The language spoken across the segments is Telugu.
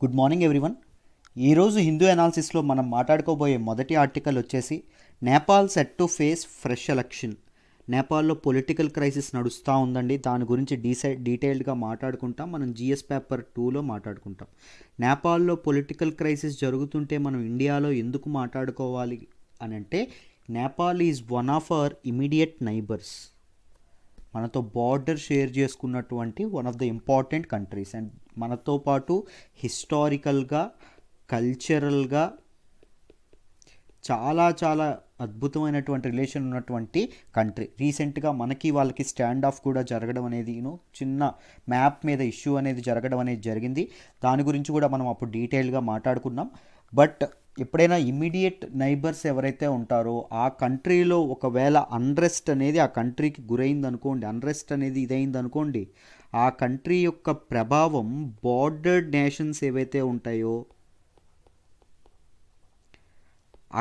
Good morning everyone. ఈరోజు హిందూ అనాలిసిస్లో మనం మాట్లాడుకోబోయే మొదటి ఆర్టికల్ వచ్చేసి Nepal set to face fresh election. నేపాల్లో పొలిటికల్ క్రైసిస్ నడుస్తూ ఉందండి. దాని గురించి డీటెయిల్డ్గా మాట్లాడుకుంటాం. మనం జిఎస్ పేపర్ 2లో మాట్లాడుకుంటాం. నేపాల్లో పొలిటికల్ క్రైసిస్ జరుగుతుంటే మనం ఇండియాలో ఎందుకు మాట్లాడుకోవాలి అని అంటే, Nepal is one of our immediate neighbours. మనతో బార్డర్ షేర్ చేసుకున్నటువంటి one of the important countries and మనతో పాటు హిస్టారికల్గా, కల్చరల్గా చాలా చాలా అద్భుతమైనటువంటి రిలేషన్ ఉన్నటువంటి కంట్రీ. రీసెంట్గా మనకి వాళ్ళకి స్టాండ్ ఆఫ్ కూడా జరగడం అనేది చిన్న మ్యాప్ మీద ఇష్యూ అనేది జరగడం అనేది జరిగింది. దాని గురించి కూడా మనం అప్పుడు డీటెయిల్గా మాట్లాడుకున్నాం. బట్ ఎప్పుడైనా ఇమ్మీడియట్ నైబర్స్ ఎవరైతే ఉంటారో ఆ కంట్రీలో ఒకవేళ అన్రెస్ట్ అనేది ఆ కంట్రీకి గురైంది అనుకోండి, అన్రెస్ట్ అనేది ఇదైంది అనుకోండి, ఆ కంట్రీ యొక్క ప్రభావం బార్డర్ నేషన్స్ ఏవైతే ఉంటాయో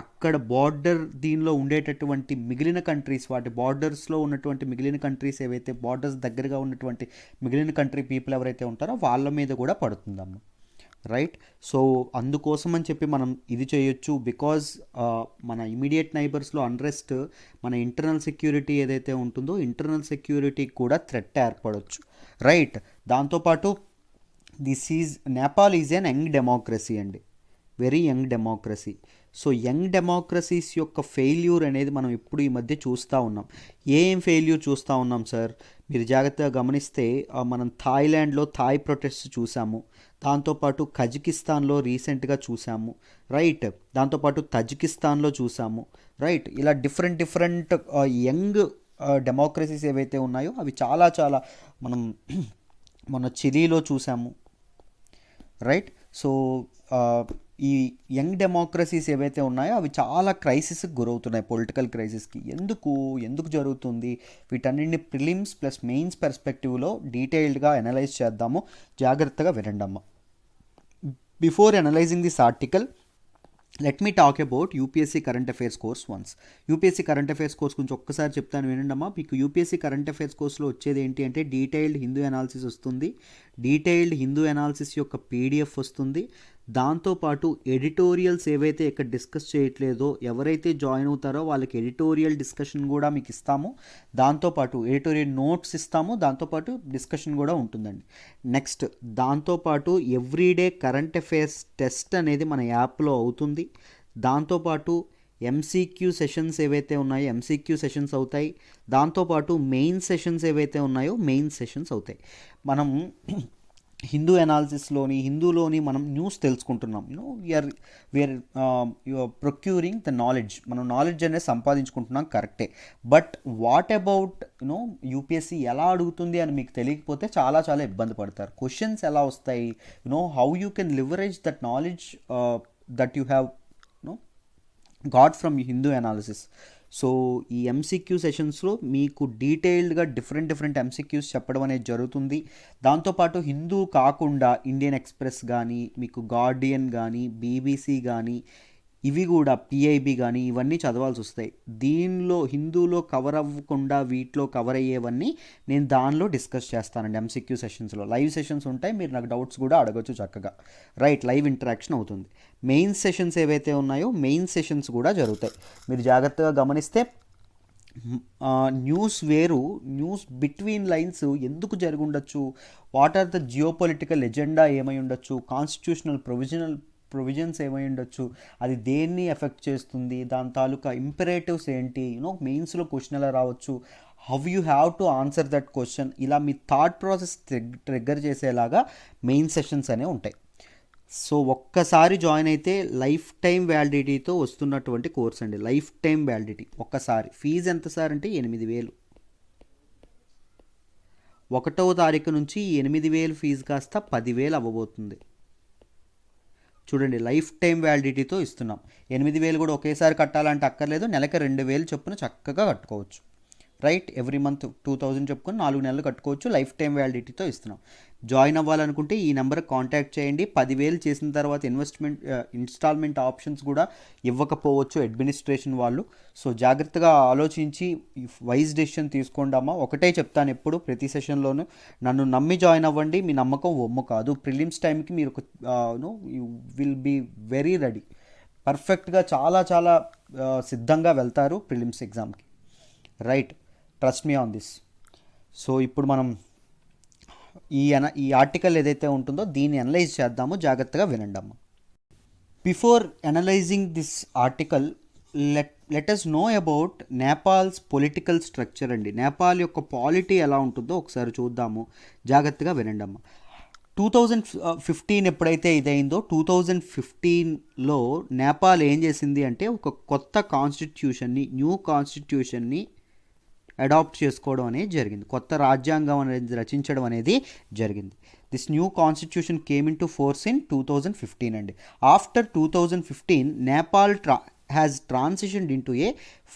అక్కడ బార్డర్ దీనిలో ఉండేటటువంటి మిగిలిన కంట్రీస్, వాటి బార్డర్స్లో ఉన్నటువంటి మిగిలిన కంట్రీస్ ఏవైతే బార్డర్స్ దగ్గరగా ఉన్నటువంటి మిగిలిన కంట్రీ పీపుల్ ఎవరైతే ఉంటారో వాళ్ళ మీద కూడా పడుతుందమ్మ. రైట్. సో అందుకోసం అని చెప్పి మనం ఇది చేయొచ్చు. బికాజ్ మన ఇమీడియట్ నైబర్స్లో అన్రెస్ట్ మన ఇంటర్నల్ సెక్యూరిటీ ఏదైతే ఉంటుందో ఇంటర్నల్ సెక్యూరిటీకి కూడా థ్రెట్ ఏర్పడవచ్చు. రైట్. దాంతోపాటు Nepal is an young democracy అండి, very young democracy. So young democracies యొక్క ఫెయిల్యూర్ అనేది మనం ఇప్పుడు ఈ మధ్య చూస్తూ ఉన్నాం. ఏం ఫెయిల్యూర్ చూస్తూ ఉన్నాం సార్? మీరు జాగ్రత్తగా గమనిస్తే మనం థాయిలాండ్లో థాయ్ ప్రొటెస్ట్ చూసాము, దాంతోపాటు కజకిస్తాన్లో రీసెంట్గా చూసాము. రైట్. దాంతోపాటు తజికిస్తాన్లో చూసాము. రైట్. ఇలా డిఫరెంట్ యంగ్ డెమోక్రసీస్ ఏవైతే ఉన్నాయో అవి చాలా చాలా మనం మన చిలీలో చూసాము. రైట్. సో ఈ యంగ్ డెమోక్రసీస్ ఏవైతే ఉన్నాయో అవి చాలా క్రైసిస్కి గురవుతున్నాయి, పొలిటికల్ క్రైసిస్కి. ఎందుకు జరుగుతుంది? వీటన్నింటిని ప్రిలిమ్స్ ప్లస్ మెయిన్స్ పర్స్పెక్టివ్లో డీటెయిల్డ్గా అనలైజ్ చేద్దాము. జాగ్రత్తగా వినండమ్మా. Before analysing this article, let me talk about UPSC current affairs course once. UPSC current affairs course గురించి ఒక్కసారి చెప్తాను వినండమ్మా. మీకు యూపీఎస్సీ కరెంట్ అఫైర్స్ కోర్స్లో వచ్చేది ఏంటి అంటే డీటెయిల్డ్ హిందూ అనాలిసిస్ వస్తుంది, డీటెయిల్డ్ హిందూ అనాలిసిస్ యొక్క పీడిఎఫ్ వస్తుంది. దాంతోపాటు ఎడిటోరియల్స్ ఏవైతే ఇక్కడ డిస్కస్ చేయట్లేదో ఎవరైతే జాయిన్ అవుతారో వాళ్ళకి ఎడిటోరియల్ డిస్కషన్ కూడా మీకు ఇస్తాము. దాంతోపాటు ఎడిటోరియల్ నోట్స్ ఇస్తాము, దాంతోపాటు డిస్కషన్ కూడా ఉంటుందండి. నెక్స్ట్ దాంతోపాటు ఎవ్రీడే కరెంట్ అఫైర్స్ టెస్ట్ అనేది మన యాప్లో అవుతుంది. దాంతోపాటు ఎంసీక్యూ సెషన్స్ ఏవైతే ఉన్నాయో ఎంసీక్యూ సెషన్స్ అవుతాయి. దాంతోపాటు మెయిన్ సెషన్స్ ఏవైతే ఉన్నాయో మెయిన్ సెషన్స్ అవుతాయి. మనం హిందూ హిందూలోని మనం న్యూస్ తెలుసుకుంటున్నాం. We are procuring the knowledge. మనం నాలెడ్జ్ అనేది సంపాదించుకుంటున్నాం, కరెక్టే. బట్ వాట్ అబౌట్ యూపీఎస్సీ ఎలా అడుగుతుంది అని మీకు తెలియకపోతే చాలా చాలా ఇబ్బంది పడతారు. క్వశ్చన్స్ ఎలా వస్తాయి, how you can leverage that knowledge that you have got from Hindu analysis. So ఈ ఎంసీక్యూ సెషన్స్లో మీకు డీటెయిల్డ్గా డిఫరెంట్ ఎంసీక్యూస్ చెప్పడం అనేది జరుగుతుంది. దాంతోపాటు హిందూ కాకుండా ఇండియన్ ఎక్స్ప్రెస్ కానీ, మీకు గార్డియన్ కానీ, బీబీసీ కానీ, ఇవి కూడా పిఐబి కానీ ఇవన్నీ చదవాల్సి వస్తాయి. దీనిలో హిందూలో కవర్ అవ్వకుండా వీటిలో కవర్ అయ్యేవన్నీ నేను దానిలో డిస్కస్ చేస్తానండి. ఎంసీక్యూ సెషన్స్లో లైవ్ సెషన్స్ ఉంటాయి, మీరు నాకు డౌట్స్ కూడా అడగచ్చు చక్కగా. రైట్. లైవ్ ఇంటరాక్షన్ అవుతుంది. మెయిన్ సెషన్స్ ఏవైతే ఉన్నాయో మెయిన్ సెషన్స్ కూడా జరుగుతాయి. మీరు జాగ్రత్తగా గమనిస్తే న్యూస్ వేరు, న్యూస్ బిట్వీన్ లైన్స్ ఎందుకు జరిగి ఉండొచ్చు, what are the geopolitical agenda ఏమై ఉండొచ్చు, కాన్స్టిట్యూషనల్ ప్రొవిజన్స్ ఏమై ఉండొచ్చు, అది దేన్ని ఎఫెక్ట్ చేస్తుంది, దాని తాలూకా ఇంపరేటివ్స్ ఏంటి, మెయిన్స్లో క్వశ్చన్ ఎలా రావచ్చు, how you have to answer that question, ఇలా మీ థాట్ ప్రాసెస్ ట్రిగ్గర్ చేసేలాగా మెయిన్ సెషన్స్ అనేవి ఉంటాయి. సో ఒక్కసారి జాయిన్ అయితే లైఫ్ టైం వ్యాలిడిటీతో వస్తున్నటువంటి కోర్స్ అండి. Life time validity. ఒక్కసారి ఫీజు ఎంత సార్ అంటే 8,000. 1వ తారీఖు నుంచి 8,000 ఫీజు కాస్త 10,000 అవ్వబోతుంది. చూడండి, లైఫ్ టైం వ్యాలిడిటీతో ఇస్తున్నాం. 8,000 కూడా ఒకేసారి కట్టాలంటే అక్కర్లేదు, నెలకి 2,000 చొప్పున చక్కగా కట్టుకోవచ్చు. రైట్. ఎవ్రీ మంత్ 2,000 చెప్పుకొని 4 నెలలు కట్టుకోవచ్చు. లైఫ్ టైం వ్యాలిడిటీతో ఇస్తున్నాం. జాయిన్ అవ్వాలనుకుంటే ఈ నెంబర్కి కాంటాక్ట్ చేయండి. 10,000 చేసిన తర్వాత ఇన్స్టాల్మెంట్ ఆప్షన్స్ కూడా ఇవ్వకపోవచ్చు అడ్మినిస్ట్రేషన్ వాళ్ళు. సో జాగ్రత్తగా ఆలోచించి వైజ్ డెసిషన్ తీసుకోండి అమ్మా. ఒకటే చెప్తాను ఎప్పుడు ప్రతి సెషన్లోనూ, నన్ను నమ్మి జాయిన్ అవ్వండి. మీ నమ్మకం ఒమ్ము కాదు. ప్రిలిమ్స్ టైంకి మీరు you will be very ready, పర్ఫెక్ట్గా చాలా చాలా సిద్ధంగా వెళ్తారు ప్రిలిమ్స్ ఎగ్జామ్కి. Right, trust me on this. So ఇప్పుడు మనం ఈ ఆర్టికల్ ఏదైతే ఉంటుందో దీన్ని అనలైజ్ చేద్దాము. జాగ్రత్తగా వినండి అమ్మ. Before analysing this article, let us know about Nepal's political structure అండి. నేపాల్ యొక్క పాలిటీ ఎలా ఉంటుందో ఒకసారి చూద్దాము. జాగ్రత్తగా వినండి అమ్మ. 2015 ఎప్పుడైతే ఇదైందో, 2015లో నేపాల్ ఏం చేసింది అంటే ఒక కొత్త కాన్స్టిట్యూషన్ని, న్యూ కాన్స్టిట్యూషన్ని అడాప్ట్ చేసుకోవడం అనేది జరిగింది. కొత్త రాజ్యాంగం అనేది రచించడం అనేది జరిగింది. This new constitution came in to force in 2015 అండి. After 2015 Nepal has transitioned in to a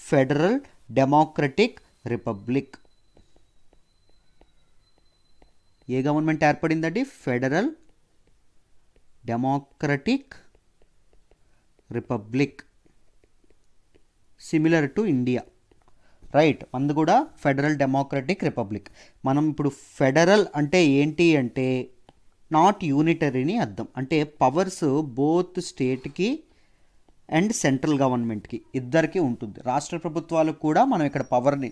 federal democratic republic. ఏ గవర్నమెంట్ ఏర్పడిందండి? Federal democratic republic, similar to India. Right, మనది కూడా ఫెడరల్ డెమోక్రటిక్ రిపబ్లిక్. మనం ఇప్పుడు ఫెడరల్ అంటే ఏంటి అంటే నాట్ యూనిటరీని అర్థం. అంటే పవర్స్ బోత్ స్టేట్కి అండ్ సెంట్రల్ గవర్నమెంట్కి ఇద్దరికి ఉంటుంది. రాష్ట్ర ప్రభుత్వాలకు కూడా మనం ఇక్కడ పవర్ని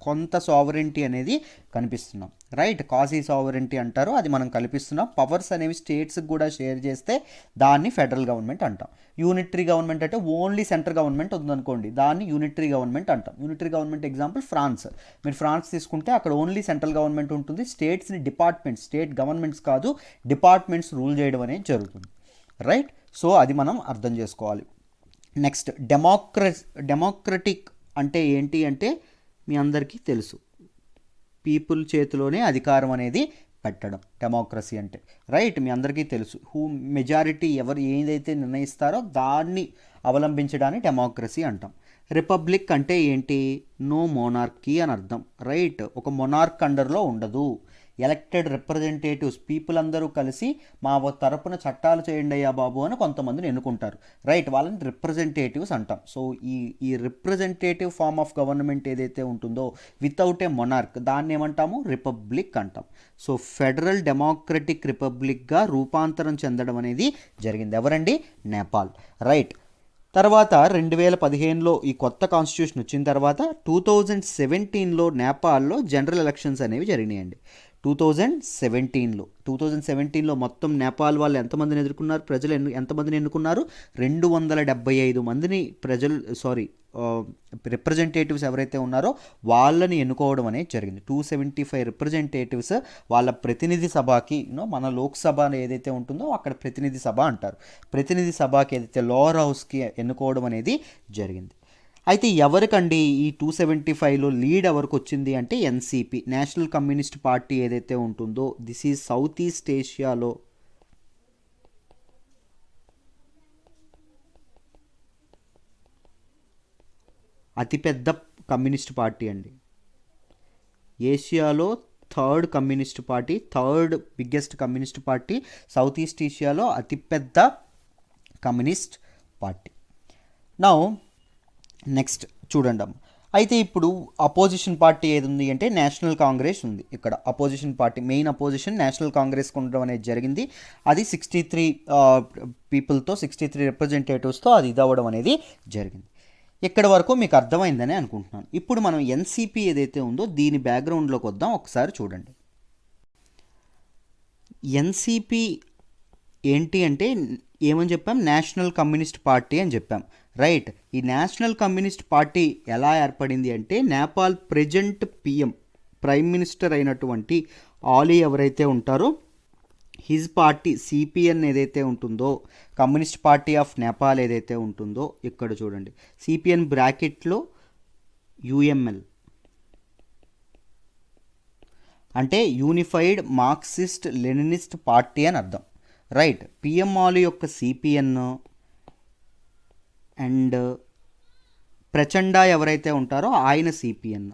కొంత సావరెంటీ అనేది కనిపిస్తున్నాం. రైట్, కాజీ సావరెంటీ అంటారు, అది మనం కల్పిస్తున్నాం. పవర్స్ అనేవి స్టేట్స్కి కూడా షేర్ చేస్తే దాన్ని ఫెడరల్ గవర్నమెంట్ అంటాం. యూనిటరీ గవర్నమెంట్ అంటే ఓన్లీ సెంట్రల్ గవర్నమెంట్ ఉందనుకోండి, దాన్ని యూనిటరీ గవర్నమెంట్ అంటాం. Unitary government example France. మీరు ఫ్రాన్స్ తీసుకుంటే అక్కడ ఓన్లీ సెంట్రల్ గవర్నమెంట్ ఉంటుంది. స్టేట్స్ని డిపార్ట్మెంట్స్, స్టేట్ గవర్నమెంట్స్ కాదు, డిపార్ట్మెంట్స్ రూల్ చేయడం అనేది జరుగుతుంది. రైట్, సో అది మనం అర్థం చేసుకోవాలి. నెక్స్ట్, డెమోక్రటిక్ అంటే ఏంటి అంటే మీ అందరికీ తెలుసు, పీపుల్ చేతిలోనే అధికారం అనేది పెట్టడం డెమోక్రసీ అంటే. రైట్, మీ అందరికీ తెలుసు. మెజారిటీ ఎవరు ఏదైతే నిర్ణయిస్తారో దాన్ని అవలంబించడాన్ని డెమోక్రసీ అంటాం. రిపబ్లిక్ అంటే ఏంటి? నో మోనార్కీ అని అర్థం. రైట్, ఒక మొనార్క్ అండర్లో ఉండదు. ఎలక్టెడ్ రిప్రజెంటేటివ్స్, పీపుల్ అందరూ కలిసి మా తరపున చట్టాలు చేయండి అయ్యా బాబు అని కొంతమందిని ఎన్నుకుంటారు. రైట్, వాళ్ళని రిప్రజెంటేటివ్స్ అంటాం. సో ఈ రిప్రజెంటేటివ్ ఫార్మ్ ఆఫ్ గవర్నమెంట్ ఏదైతే ఉంటుందో వితౌట్ ఏ మొనార్క్, దాన్ని ఏమంటాము? రిపబ్లిక్ అంటాం. సో ఫెడరల్ డెమోక్రటిక్ రిపబ్లిక్గా రూపాంతరం చెందడం అనేది జరిగింది. ఎవరండి? నేపాల్. రైట్, తర్వాత 2015లో ఈ కొత్త కాన్స్టిట్యూషన్ వచ్చిన తర్వాత 2017లో నేపాల్లో జనరల్ ఎలక్షన్స్ అనేవి జరిగినాయండి. 2017లో మొత్తం నేపాల్ వాళ్ళు ఎంతమందిని ఎదుర్కొన్నారు? ప్రజలు ఎంతమందిని ఎన్నుకున్నారు? 275 మందిని రిప్రజెంటేటివ్స్ ఎవరైతే ఉన్నారో వాళ్ళని ఎన్నుకోవడం అనేది జరిగింది. 275 రిప్రజెంటేటివ్స్ వాళ్ళ ప్రతినిధి సభకి, మన లోక్సభ ఏదైతే ఉంటుందో అక్కడ ప్రతినిధి సభ అంటారు, ప్రతినిధి సభకి ఏదైతే లోవర్ హౌస్కి ఎన్నుకోవడం అనేది జరిగింది. అయితే ఎవరికండి ఈ 275లో లీడ్ ఎవరికి వచ్చింది అంటే ఎన్సిపి, నేషనల్ కమ్యూనిస్ట్ పార్టీ ఏదైతే ఉంటుందో, దిస్ ఈజ్ సౌత్ ఈస్ట్ ఏషియాలో అతిపెద్ద కమ్యూనిస్ట్ పార్టీ అండి. ఏషియాలో third biggest communist party, south east ఏషియాలో అతిపెద్ద కమ్యూనిస్ట్ పార్టీ. నౌ నెక్స్ట్ చూడండి అమ్మ. అయితే ఇప్పుడు అపోజిషన్ పార్టీ ఏది ఉంది అంటే నేషనల్ కాంగ్రెస్ ఉంది. ఇక్కడ opposition party, main opposition national కాంగ్రెస్కి ఉండడం అనేది జరిగింది. అది 63 పీపుల్తో, 63 రిప్రజెంటేటివ్స్తో అది ఇదవ్వడం అనేది జరిగింది. ఇక్కడ వరకు మీకు అర్థమైందని అనుకుంటున్నాను. ఇప్పుడు మనం ఎన్సిపి ఏదైతే ఉందో దీని బ్యాక్గ్రౌండ్లోకి వద్దాం. ఒకసారి చూడండి. ఎన్సిపి ఏంటి అంటే ఏమని చెప్పాం? నేషనల్ కమ్యూనిస్ట్ పార్టీ అని చెప్పాం. రైట్, ఈ నేషనల్ కమ్యూనిస్ట్ పార్టీ ఎలా ఏర్పడింది అంటే నేపాల్ ప్రెజెంట్ ప్రైమ్ మినిస్టర్ అయినటువంటి ఆలీ ఎవరైతే ఉంటారో హిజ్ పార్టీ సిపిఎన్ ఏదైతే ఉంటుందో, కమ్యూనిస్ట్ పార్టీ ఆఫ్ నేపాల్ ఏదైతే ఉంటుందో, ఇక్కడ చూడండి సిపిఎన్ బ్రాకెట్లో యుఎంఎల్ అంటే యూనిఫైడ్ మార్క్సిస్ట్ లెనినిస్ట్ పార్టీ అని అర్థం. రైట్, పిఎం ఆలీ యొక్క సిపిఎన్ అండ్ ప్రచండ ఎవరైతే ఉంటారో ఆయన సిపిఎన్.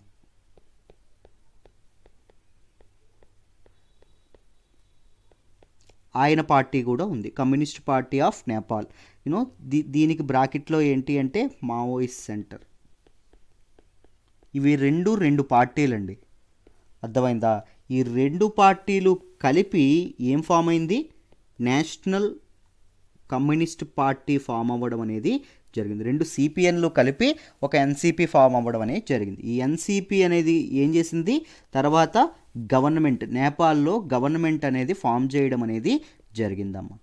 ఆయన పార్టీ కూడా ఉంది, communist party of Nepal. You know దీనికి బ్రాకెట్లో ఏంటి అంటే మావోయిస్ట్ సెంటర్. ఇవి రెండు పార్టీలండి, అర్థమైందా? ఈ రెండు పార్టీలు కలిపి ఏం ఫామ్ అయింది? నేషనల్ కమ్యూనిస్ట్ పార్టీ ఫామ్ అవ్వడం అనేది జరిగింది. రెండు సిపిఎన్లు కలిపి ఒక ఎన్సిపి ఫామ్ అవ్వడం అనేది జరిగింది. ఈ ఎన్సిపి అనేది ఏం చేసింది? తర్వాత గవర్నమెంట్, నేపాల్లో గవర్నమెంట్ అనేది ఫామ్ చేయడం అనేది జరిగిందమ్మా.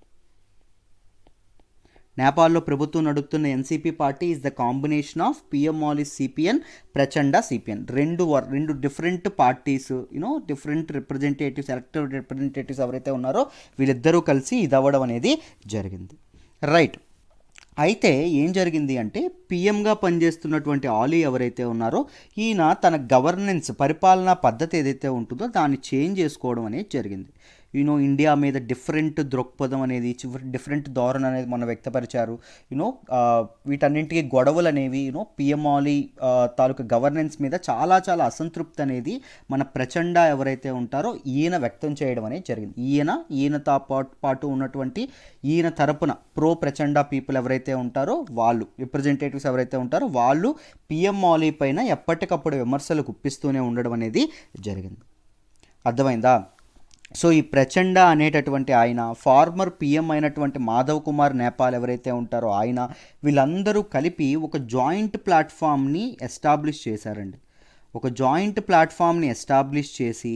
నేపాల్లో ప్రభుత్వం నడుపుతున్న NCP party is the combination of PM Molisch CPN, Prachanda CPN. రెండు different parties, you know different representatives, elected representatives ఎవరైతే ఉన్నారో వీళ్ళిద్దరూ కలిసి ఇది అవ్వడం అనేది జరిగింది. రైట్. అయితే ఏం జరిగింది అంటే పిఎంగా పనిచేస్తున్నటువంటి ఆలీ ఎవరైతే ఉన్నారో ఈయన తన గవర్నెన్స్, పరిపాలనా పద్ధతి ఏదైతే ఉంటుందో దాన్ని చేంజ్ చేసుకోవడం అనేది జరిగింది. యూనో ఇండియా మీద డిఫరెంట్ దృక్పథం అనేది, డిఫరెంట్ ధోరణి అనేది మనం వ్యక్తపరిచారు. యూనో వీటన్నింటికి గొడవలు అనేవి, యూనో పిఎం ఆలీ తాలూకా గవర్నెన్స్ మీద చాలా చాలా అసంతృప్తి అనేది మన ప్రచండ ఎవరైతే ఉంటారో ఈయన వ్యక్తం చేయడం అనేది జరిగింది. ఈయనతో పాటు ఉన్నటువంటి ఈయన తరపున ప్రో ప్రచండ పీపుల్ ఎవరైతే ఉంటారో వాళ్ళు, రిప్రజెంటేటివ్స్ ఎవరైతే ఉంటారో వాళ్ళు పిఎం ఆలీ పైన ఎప్పటికప్పుడు విమర్శలు గుప్పిస్తూనే ఉండడం అనేది జరిగింది. అర్థమైందా? సో ఈ ప్రచండ అనేటటువంటి ఆయన, ఫార్మర్ పిఎం అయినటువంటి మాధవ్ కుమార్ నేపాల్ ఎవరైతే ఉంటారో ఆయన, వీళ్ళందరూ కలిపి ఒక జాయింట్ ప్లాట్ఫామ్ని ఎస్టాబ్లిష్ చేశారండి. ఒక జాయింట్ ప్లాట్ఫామ్ని ఎస్టాబ్లిష్ చేసి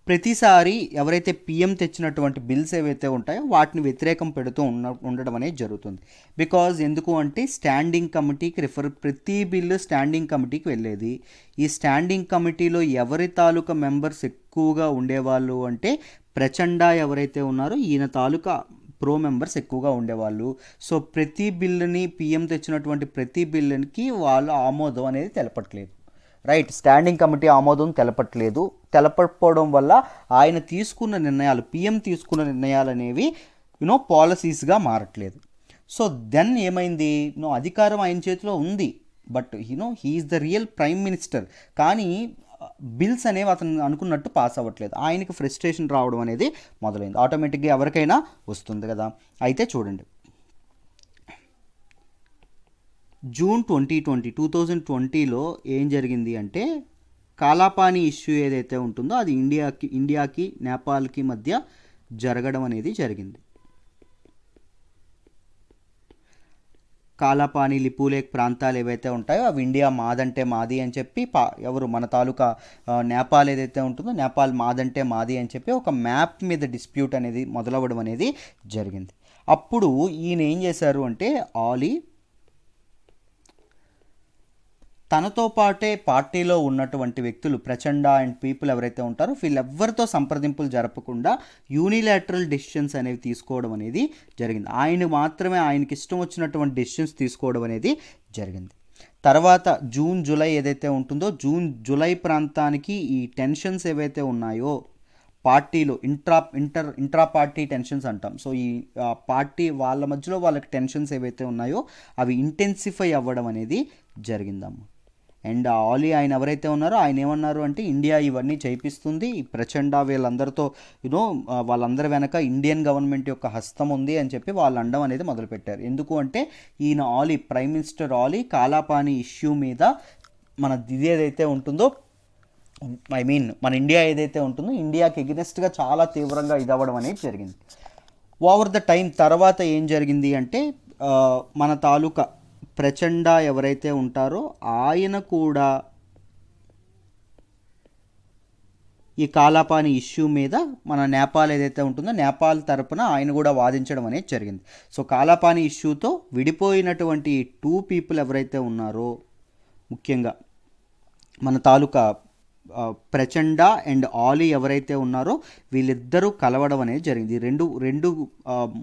ప్రతిసారి ఎవరైతే పిఎం తెచ్చినటువంటి బిల్స్ ఏవైతే ఉంటాయో వాటిని వ్యతిరేకం పెడుతూ ఉండడం అనేది జరుగుతుంది. బికాజ్ ఎందుకు అంటే స్టాండింగ్ కమిటీకి ప్రతి బిల్లు స్టాండింగ్ కమిటీకి వెళ్ళేది. ఈ స్టాండింగ్ కమిటీలో ఎవరి తాలూకా మెంబర్స్ ఎక్కువగా ఉండేవాళ్ళు అంటే ప్రచండ ఎవరైతే ఉన్నారో ఈయన తాలూకా ప్రో మెంబర్స్ ఎక్కువగా ఉండేవాళ్ళు. సో ప్రతి బిల్లుని, పిఎం తెచ్చినటువంటి ప్రతి బిల్లుకి వాళ్ళు ఆమోదం అనేది తెలపట్లేదు. రైట్, స్టాండింగ్ కమిటీ ఆమోదం తెలపకపోవడం వల్ల ఆయన తీసుకున్న నిర్ణయాలు, పిఎం తీసుకున్న నిర్ణయాలు అనేవి యూనో పాలసీస్గా మారట్లేదు. సో దెన్ ఏమైంది? అధికారం ఆయన చేతిలో ఉంది, but he is the real prime minister, కానీ బిల్స్ అనేవి అతను అనుకున్నట్టు పాస్ అవ్వట్లేదు. ఆయనకి ఫ్రస్ట్రేషన్ రావడం అనేది మొదలైంది. ఆటోమేటిక్గా ఎవరికైనా వస్తుంది కదా. అయితే చూడండి, జూన్ 2020లో ఏం జరిగింది అంటే కాలాపానీ ఇష్యూ ఏదైతే ఉంటుందో అది ఇండియాకి నేపాల్కి మధ్య జరగడం అనేది జరిగింది. కాలాపానీ, లిపులేక్ ప్రాంతాలు ఏవైతే ఉంటాయో అవి ఇండియా మాదంటే మాది అని చెప్పి మన తాలూకా నేపాల్ ఏదైతే ఉంటుందో నేపాల్ మాదంటే మాది అని చెప్పి ఒక మ్యాప్ మీద డిస్ప్యూట్ అనేది మొదలవ్వడం అనేది జరిగింది. అప్పుడు ఈయన ఏం చేశారు అంటే ఆలీ తనతో పాటే పార్టీలో ఉన్నటువంటి వ్యక్తులు, ప్రచండ అండ్ పీపుల్ ఎవరైతే ఉంటారో వీళ్ళెవ్వరితో సంప్రదింపులు జరపకుండా యూనిలాటరల్ డెసిషన్స్ అనేవి తీసుకోవడం అనేది జరిగింది. ఆయనకి ఇష్టం వచ్చినటువంటి డెసిషన్స్ తీసుకోవడం అనేది జరిగింది. తర్వాత జూలై ఏదైతే ఉంటుందో జూలై ప్రాంతానికి ఈ టెన్షన్స్ ఏవైతే ఉన్నాయో పార్టీలో ఇంట్రా పార్టీ టెన్షన్స్ అంటాం. సో ఈ పార్టీ వాళ్ళ మధ్యలో వాళ్ళకి టెన్షన్స్ ఏవైతే ఉన్నాయో అవి ఇంటెన్సిఫై అవ్వడం అనేది జరిగిందమ్మా. అండ్ ఆలీ ఆయన ఎవరైతే ఉన్నారో ఆయన ఏమన్నారు అంటే ఇండియా ఇవన్నీ చేయిస్తుంది, ఈ ప్రచండ వీళ్ళందరితో వాళ్ళందరి వెనక ఇండియన్ గవర్నమెంట్ యొక్క హస్తం ఉంది అని చెప్పి వాళ్ళు అనడం అనేది మొదలుపెట్టారు. ఎందుకు అంటే ఈయన prime minister Ali Kalapani issue మీద ఏదైతే ఉంటుందో మన ఇండియా ఏదైతే ఉంటుందో ఇండియాకి ఎగెనెస్ట్గా చాలా తీవ్రంగా ఇదవ్వడం అనేది జరిగింది. ఓవర్ ద టైం తర్వాత ఏం జరిగింది అంటే మన తాలూకా ప్రచండ ఎవరైతే ఉంటారో ఆయన కూడా ఈ కాలాపానీ ఇష్యూ మీద మన నేపాల్ ఏదైతే ఉంటుందో నేపాల్ తరపున ఆయన కూడా వాదించడం అనేది జరిగింది. సో కాలాపానీ ఇష్యూతో విడిపోయినటువంటి 2 పీపుల్ ఎవరైతే ఉన్నారో ముఖ్యంగా మన తాలూకా ప్రచండ అండ్ ఆలీ ఎవరైతే ఉన్నారో వీళ్ళిద్దరూ కలవడం అనేది జరిగింది. రెండు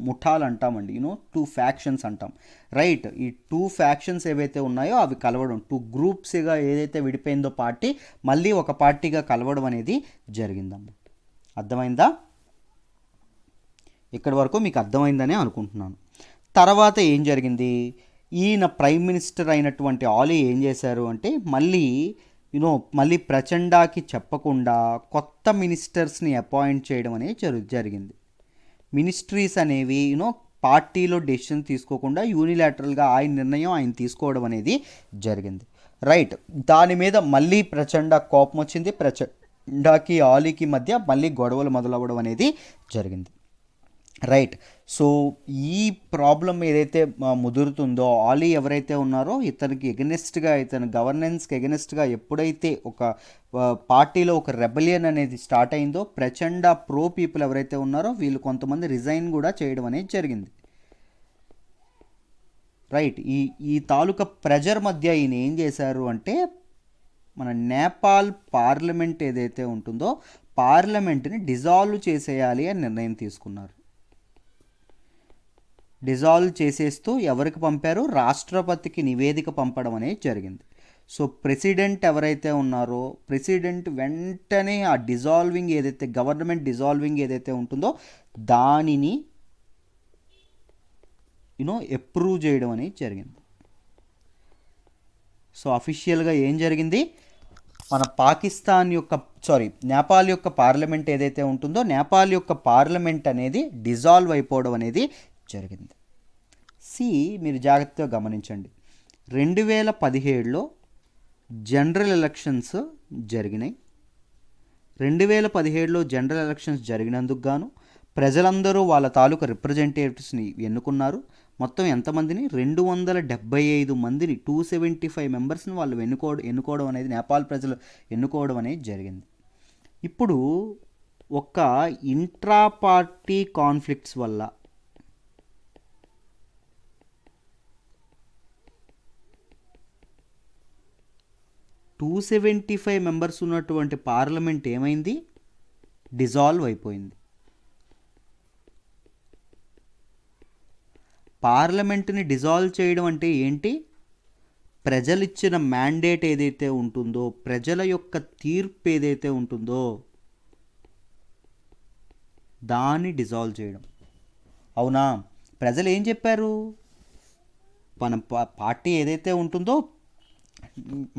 ముఠాలు అంటామండి, 2 ఫ్యాక్షన్స్ అంటాం. రైట్, ఈ 2 ఫ్యాక్షన్స్ ఏవైతే ఉన్నాయో అవి కలవడం, 2 గ్రూప్స్గా ఏదైతే విడిపోయిందో పార్టీ మళ్ళీ ఒక పార్టీగా కలవడం అనేది జరిగిందమ్మా. అర్థమైందా? ఇక్కడి వరకు మీకు అర్థమైందనే అనుకుంటున్నాను. తర్వాత ఏం జరిగింది? ఈయన ప్రైమ్ మినిస్టర్ అయినటువంటి ఆలీ ఏం చేశారు అంటే మళ్ళీ మళ్ళీ ప్రచండాకి చెప్పకుండా కొత్త మినిస్టర్స్ని అపాయింట్ చేయడం అనేది జరిగింది. మినిస్ట్రీస్ అనేవి పార్టీలో డెసిషన్ తీసుకోకుండా యూనిలాటరల్గా ఆయన నిర్ణయం ఆయన తీసుకోవడం అనేది జరిగింది. రైట్, దాని మీద మళ్ళీ ప్రచండ కోపం వచ్చింది. ప్రచండాకి ఆలీకి మధ్య మళ్ళీ గొడవలు మొదలవ్వడం అనేది జరిగింది. రైట్, సో ఈ ప్రాబ్లం ఏదైతే ముదురుతుందో, ఆలీ ఎవరైతే ఉన్నారో ఇతనికి ఎగనెస్ట్గా, ఇతని గవర్నెన్స్కి ఎగనెస్ట్గా ఎప్పుడైతే ఒక పార్టీలో ఒక రెబలియన్ అనేది స్టార్ట్ అయిందో, ప్రచండ ప్రో పీపుల్ ఎవరైతే ఉన్నారో వీళ్ళు కొంతమంది రిజైన్ కూడా చేయడం అనేది జరిగింది. రైట్, ఈ తాలూకా ప్రెజర్ మధ్య ఈయన ఏం చేశారు అంటే, మన నేపాల్ పార్లమెంట్ ఏదైతే ఉంటుందో పార్లమెంట్ని డిజాల్వ్ చేసేయాలి అని నిర్ణయం తీసుకున్నారు. డిజాల్వ్ చేసేస్తూ ఎవరికి పంపారు? రాష్ట్రపతికి నివేదిక పంపడం అనేది జరిగింది. సో ప్రెసిడెంట్ ఎవరైతే ఉన్నారో, ప్రెసిడెంట్ వెంటనే ఆ డిజాల్వింగ్ ఏదైతే గవర్నమెంట్ డిజాల్వింగ్ ఏదైతే ఉంటుందో దానిని అప్రూవ్ చేయడం అనేది జరిగింది. సో అఫీషియల్గా ఏం జరిగింది, మన నేపాల్ యొక్క పార్లమెంట్ ఏదైతే ఉంటుందో నేపాల్ యొక్క పార్లమెంట్ అనేది డిజాల్వ్ అయిపోవడం అనేది జరిగింది. మీరు జాగ్రత్తగా గమనించండి. 2017లో జనరల్ ఎలక్షన్స్ జరిగినాయి. 2017లో జనరల్ ఎలక్షన్స్ జరిగినందుకు గాను ప్రజలందరూ వాళ్ళ తాలూకా రిప్రజెంటేటివ్స్ని ఎన్నుకున్నారు. మొత్తం ఎంతమందిని? 275 మందిని, 275 మెంబర్స్ని వాళ్ళు ఎన్నుకోవడం అనేది, నేపాల్ ప్రజలు ఎన్నుకోవడం అనేది జరిగింది. ఇప్పుడు ఒక ఇంట్రా పార్టీ కాన్ఫ్లిక్ట్స్ వల్ల 275 మెంబర్స్ ఉన్నటువంటి పార్లమెంట్ ఏమైంది? డిజాల్వ్ అయిపోయింది. పార్లమెంట్ని డిజాల్వ్ చేయడం అంటే ఏంటి? ప్రజలిచ్చిన మ్యాండేట్ ఏదైతే ఉంటుందో, ప్రజల యొక్క తీర్పు ఏదైతే ఉంటుందో దాన్ని డిజాల్వ్ చేయడం. అవునా? ప్రజలు ఏం చెప్పారు? మన పార్టీ ఏదైతే ఉంటుందో,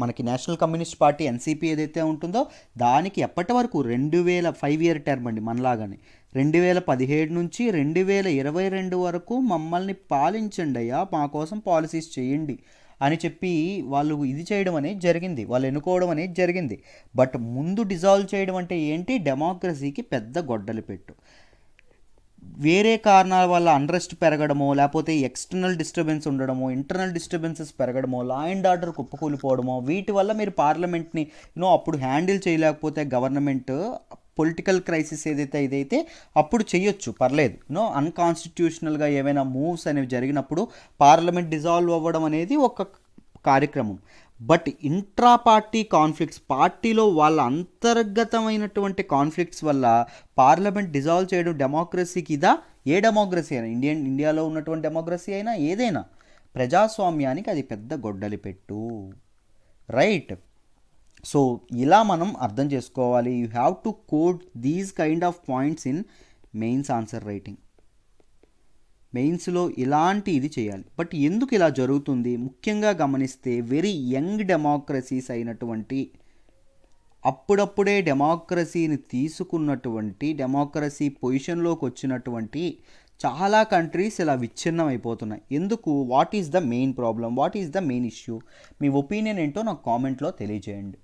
మనకి నేషనల్ కమ్యూనిస్ట్ పార్టీ ఎన్సీపీ ఏదైతే ఉంటుందో దానికి ఎప్పటి వరకు 5 ఇయర్ టర్మ్ అండి, మనలాగానే 2017 నుంచి 2022 వరకు మమ్మల్ని పాలించండి అయ్యా, మా కోసం పాలసీస్ చేయండి అని చెప్పి వాళ్ళు ఇది చేయడం అనేది జరిగింది, వాళ్ళు ఎన్నుకోవడం అనేది జరిగింది. బట్ ముందు డిజాల్వ్ చేయడం అంటే ఏంటి? డెమోక్రసీకి పెద్ద గొడ్డలి పెట్టు. వేరే కారణాల వల్ల అన్రెస్ట్ పెరగడమో, లేకపోతే ఎక్స్టర్నల్ డిస్టర్బెన్స్ ఉండడమో, ఇంటర్నల్ డిస్టర్బెన్సెస్ పెరగడమో, లా అండ్ ఆర్డర్ కుప్పకూలిపోవడమో, వీటి వల్ల మీరు పార్లమెంట్ని అప్పుడు హ్యాండిల్ చేయలేకపోతే గవర్నమెంట్ పొలిటికల్ క్రైసిస్ ఇదైతే అప్పుడు చేయొచ్చు, పర్లేదు. అన్కాన్స్టిట్యూషనల్గా ఏవైనా మూవ్స్ అనేవి జరిగినప్పుడు పార్లమెంట్ డిజాల్వ్ అవ్వడం అనేది ఒక కార్యక్రమం. బట్ ఇంట్రా పార్టీ కాన్ఫ్లిక్ట్స్, పార్టీలో వాళ్ళ అంతర్గతమైనటువంటి కాన్ఫ్లిక్ట్స్ వల్ల పార్లమెంట్ డిజాల్వ్ చేయడం డెమోక్రసీకి ఇదా? ఏ డెమోక్రసీ అయినా, ఇండియాలో ఉన్నటువంటి డెమోక్రసీ అయినా, ఏదైనా ప్రజాస్వామ్యానికి అది పెద్ద గొడ్డలి పెట్టు. రైట్, సో ఇలా మనం అర్థం చేసుకోవాలి. You have to code these kind of points in mains answer writing. మెయిన్స్లో ఇలాంటి ఇది చేయాలి. బట్ ఎందుకు ఇలా జరుగుతుంది? ముఖ్యంగా గమనిస్తే వెరీ యంగ్ డెమోక్రసీస్ అయినటువంటి, అప్పుడప్పుడే డెమోక్రసీని తీసుకున్నటువంటి, డెమోక్రసీ పొజిషన్లోకి వచ్చినటువంటి చాలా కంట్రీస్ ఇలా విచ్ఛిన్నం అయిపోతున్నాయి. ఎందుకు? What is the main problem? What is the main issue? Me opinion ఏంటో నాకు కామెంట్లో తెలియజేయండి.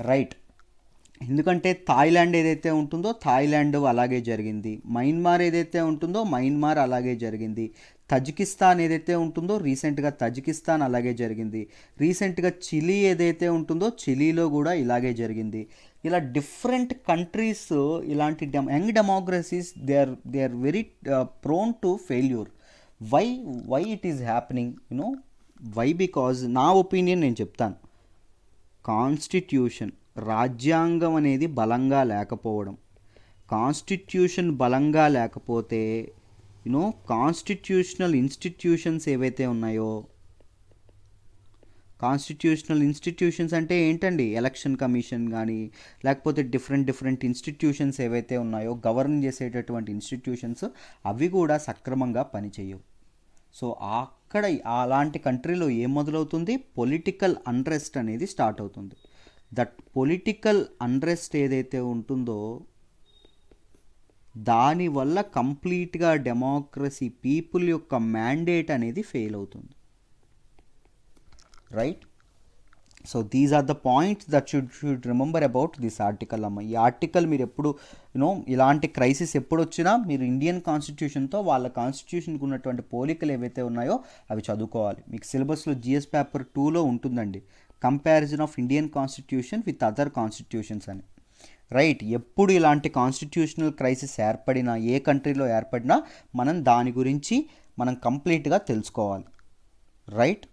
రైట్, ఎందుకంటే థాయిలాండ్ ఏదైతే ఉంటుందో థాయిలాండ్ అలాగే జరిగింది, మయన్మార్ ఏదైతే ఉంటుందో మయన్మార్ అలాగే జరిగింది, తజికిస్తాన్ ఏదైతే ఉంటుందో రీసెంట్గా తజికిస్తాన్ అలాగే జరిగింది, రీసెంట్గా చిలీ ఏదైతే ఉంటుందో చిలీలో కూడా ఇలాగే జరిగింది. ఇలా డిఫరెంట్ కంట్రీస్ ఇలాంటి young democracies they are very prone to failure. Why it is happening? Why? Because నా ఒపీనియన్ నేను చెప్తాను. కాన్స్టిట్యూషన్, రాజ్యాంగం అనేది బలంగా లేకపోవడం. కాన్స్టిట్యూషన్ బలంగా లేకపోతే కాన్స్టిట్యూషనల్ ఇన్స్టిట్యూషన్స్ ఏవైతే ఉన్నాయో, కాన్స్టిట్యూషనల్ ఇన్స్టిట్యూషన్స్ అంటే ఏంటండి? ఎలక్షన్ కమిషన్ కానీ, లేకపోతే డిఫరెంట్ ఇన్స్టిట్యూషన్స్ ఏవైతే ఉన్నాయో, గవర్న్ చేసేటటువంటి ఇన్స్టిట్యూషన్స్, అవి కూడా సక్రమంగా పనిచేయవు. సో అలాంటి కంట్రీలో ఏం మొదలవుతుంది? పొలిటికల్ అన్రెస్ట్ అనేది స్టార్ట్ అవుతుంది. దట్ పొలిటికల్ అన్రెస్ట్ ఏదైతే ఉంటుందో దానివల్ల కంప్లీట్గా డెమోక్రసీ పీపుల్ యొక్క మ్యాండేట్ అనేది ఫెయిల్ అవుతుంది, right. So these are the points that should remember about this article అమ్మ. ఈ ఆర్టికల్ మీరు ఎప్పుడు ఇలాంటి క్రైసిస్ ఎప్పుడు వచ్చినా మీరు ఇండియన్ కాన్స్టిట్యూషన్తో వాళ్ళ కాన్స్టిట్యూషన్కి ఉన్నటువంటి పోలికలు ఏవైతే ఉన్నాయో అవి చదువుకోవాలి. మీకు సిలబస్లో జిఎస్ పేపర్ 2లో ఉంటుందండి, comparison of Indian constitution with other constitutions అని, రైట్. ఎప్పుడు ఇలాంటి కాన్స్టిట్యూషనల్ క్రైసిస్ ఏర్పడినా, ఏ కంట్రీలో ఏర్పడినా మనం దాని గురించి మనం కంప్లీట్గా తెలుసుకోవాలి, right.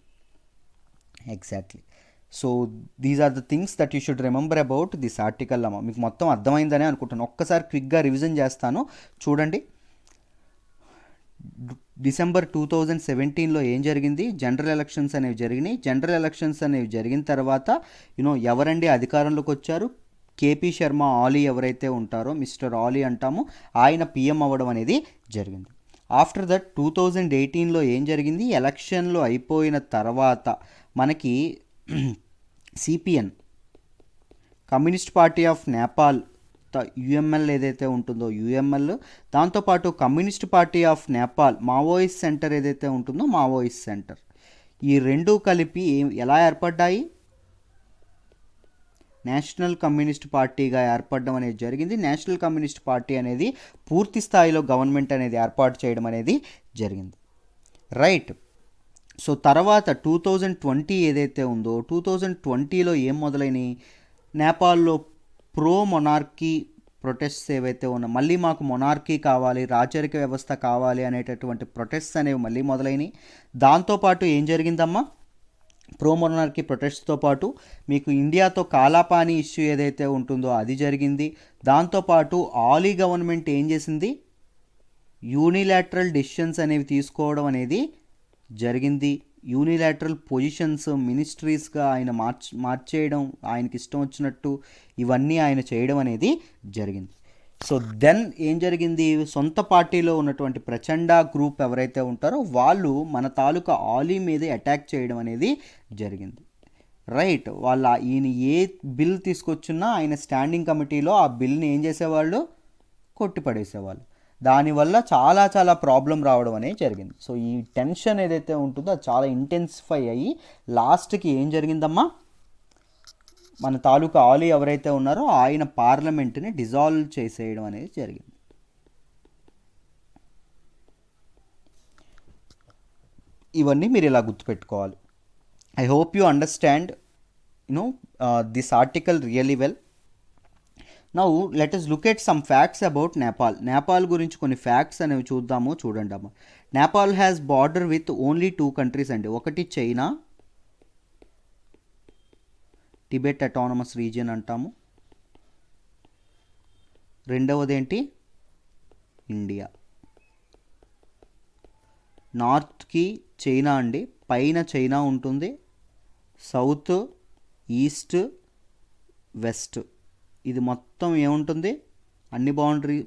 Exactly. So these are the things that you should remember about this article అమ్మ. మీకు మొత్తం అర్థమైందనే అనుకుంటాను. ఒక్కసారి క్విక్గా రివిజన్ చేస్తాను చూడండి. డిసెంబర్ 2017లో ఏం జరిగింది, జనరల్ ఎలక్షన్స్ అనేవి జరిగినాయి. జనరల్ ఎలక్షన్స్ అనేవి జరిగిన తర్వాత ఎవరండి అధికారంలోకి వచ్చారు, కేపీ శర్మ ఆలీ ఎవరైతే ఉంటారో, మిస్టర్ ఆలీ అంటాము, ఆయన పిఎం అవ్వడం అనేది జరిగింది. ఆఫ్టర్ దట్ 2018లో ఏం జరిగింది, ఎలక్షన్లు అయిపోయిన తర్వాత మనకి CPN, communist party of Nepal, UML ఏదైతే ఉంటుందో యుఎంఎల్, దాంతోపాటు communist party of Nepal Maoist centre ఏదైతే ఉంటుందో మావోయిస్ట్ సెంటర్, ఈ రెండూ కలిపి ఎలా ఏర్పడ్డాయి, నేషనల్ కమ్యూనిస్ట్ పార్టీగా ఏర్పడడం అనేది జరిగింది. నేషనల్ కమ్యూనిస్ట్ పార్టీ అనేది పూర్తి స్థాయిలో గవర్నమెంట్ అనేది ఏర్పాటు చేయడం అనేది జరిగింది, రైట్. సో తర్వాత 2020 ఏదైతే ఉందో 2020లో ఏం మొదలైనవి, నేపాల్లో ప్రో మొనార్కీ ప్రొటెస్ట్స్ ఏవైతే ఉన్నాయో, మళ్ళీ మాకు మొనార్కీ కావాలి, రాచరిక వ్యవస్థ కావాలి అనేటటువంటి ప్రొటెస్ట్స్ అనేవి మళ్ళీ మొదలైనవి. దాంతోపాటు ఏం జరిగిందమ్మా, ప్రో మొనార్కీ ప్రొటెస్ట్తో పాటు మీకు ఇండియాతో కాలాపానీ ఇష్యూ ఏదైతే ఉంటుందో అది జరిగింది. దాంతోపాటు ఆలీ గవర్నమెంట్ ఏం చేసింది, యూనిలాటరల్ డెసిషన్స్ అనేవి తీసుకోవడం అనేది జరిగింది. యూనిలాటరల్ పొజిషన్స్, మినిస్ట్రీస్గా ఆయన మార్చేయడం, ఆయనకి ఇష్టం వచ్చినట్టు ఇవన్నీ ఆయన చేయడం అనేది జరిగింది. సో దెన్ ఏం జరిగింది, సొంత పార్టీలో ఉన్నటువంటి ప్రచండ గ్రూప్ ఎవరైతే ఉంటారో వాళ్ళు మన తాలూకా ఆలీ మీద అటాక్ చేయడం అనేది జరిగింది, రైట్. ఈయన ఏ బిల్ తీసుకొచ్చినా ఆయన స్టాండింగ్ కమిటీలో ఆ బిల్ని ఏం చేసేవాళ్ళు, కొట్టిపడేసేవాళ్ళు. దానివల్ల చాలా చాలా ప్రాబ్లం రావడం అనేది జరిగింది. సో ఈ టెన్షన్ ఏదైతే ఉంటుందో అది చాలా ఇంటెన్సిఫై అయ్యి లాస్ట్కి ఏం జరిగిందమ్మా, మన తాలూకా ఆలీ ఎవరైతే ఉన్నారో ఆయన పార్లమెంట్ని డిజాల్వ్ చేసేయడం అనేది జరిగింది. ఇవన్నీ మీరు ఇలా గుర్తుపెట్టుకోవాలి. I hope you understand this article really well. Now let us look at some facts about Nepal. Nepal గురించి కొన్ని ఫ్యాక్ట్స్ అనేవి చూద్దాము, చూడండి అమ్మ. Nepal has border with only 2 countries అండి. ఒకటి చైనా, టిబెట్ అటానమస్ రీజియన్ అంటాము. రెండవది ఏంటి, ఇండియా. నార్త్కి చైనా అండి, పైన చైనా ఉంటుంది, సౌత్, ఈస్ట్, వెస్ట్ ఇది మొత్తం ఏముంటుంది, అన్ని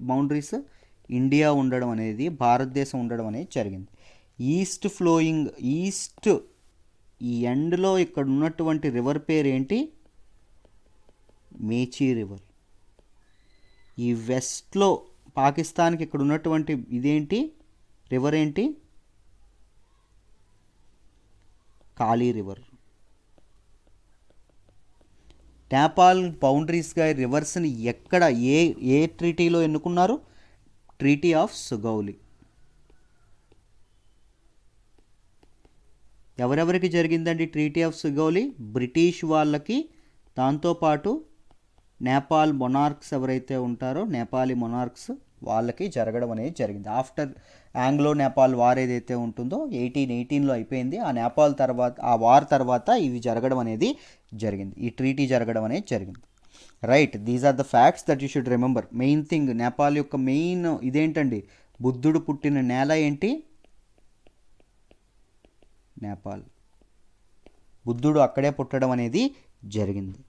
బౌండరీస్ ఇండియా ఉండడం అనేది, భారతదేశం ఉండడం అనేది జరిగింది. ఈస్ట్ ఫ్లోయింగ్, ఈస్ట్ ఈ ఎండ్లో ఇక్కడ ఉన్నటువంటి రివర్ పేరు ఏంటి, మేచీ రివర్. ఈ వెస్ట్లో పాకిస్తాన్కి ఇక్కడ ఉన్నటువంటి ఇదేంటి రివర్ ఏంటి, కాళీ రివర్. నేపాల్ బౌండరీస్గా రివర్స్ని ఎక్కడ ఏ ట్రీటీలో ఎన్నుకున్నారు, ట్రీటీ ఆఫ్ సుగౌలి. ఎవరెవరికి జరిగిందండి ట్రీటీ ఆఫ్ సుగౌలి, బ్రిటిష్ వాళ్ళకి, దాంతోపాటు నేపాల్ మొనార్క్స్ ఎవరైతే ఉంటారో నేపాలీ మొనార్క్స్ వాళ్ళకి జరగడం అనేది జరిగింది. ఆఫ్టర్ ఆంగ్లో నేపాల్ వార్ ఏదైతే ఉంటుందో 1818లో అయిపోయింది. ఆ నేపాల్ తర్వాత, ఆ వార్ తర్వాత ఇవి జరగడం అనేది జరిగింది, ఈ ట్రీటీ జరగడం అనేది జరిగింది, right. These are the facts that you should remember. Main thing, Nepal యొక్క మెయిన్ ఇదేంటండి, బుద్ధుడు పుట్టిన నేల ఏంటి, నేపాల్. బుద్ధుడు అక్కడే పుట్టడం అనేది జరిగింది,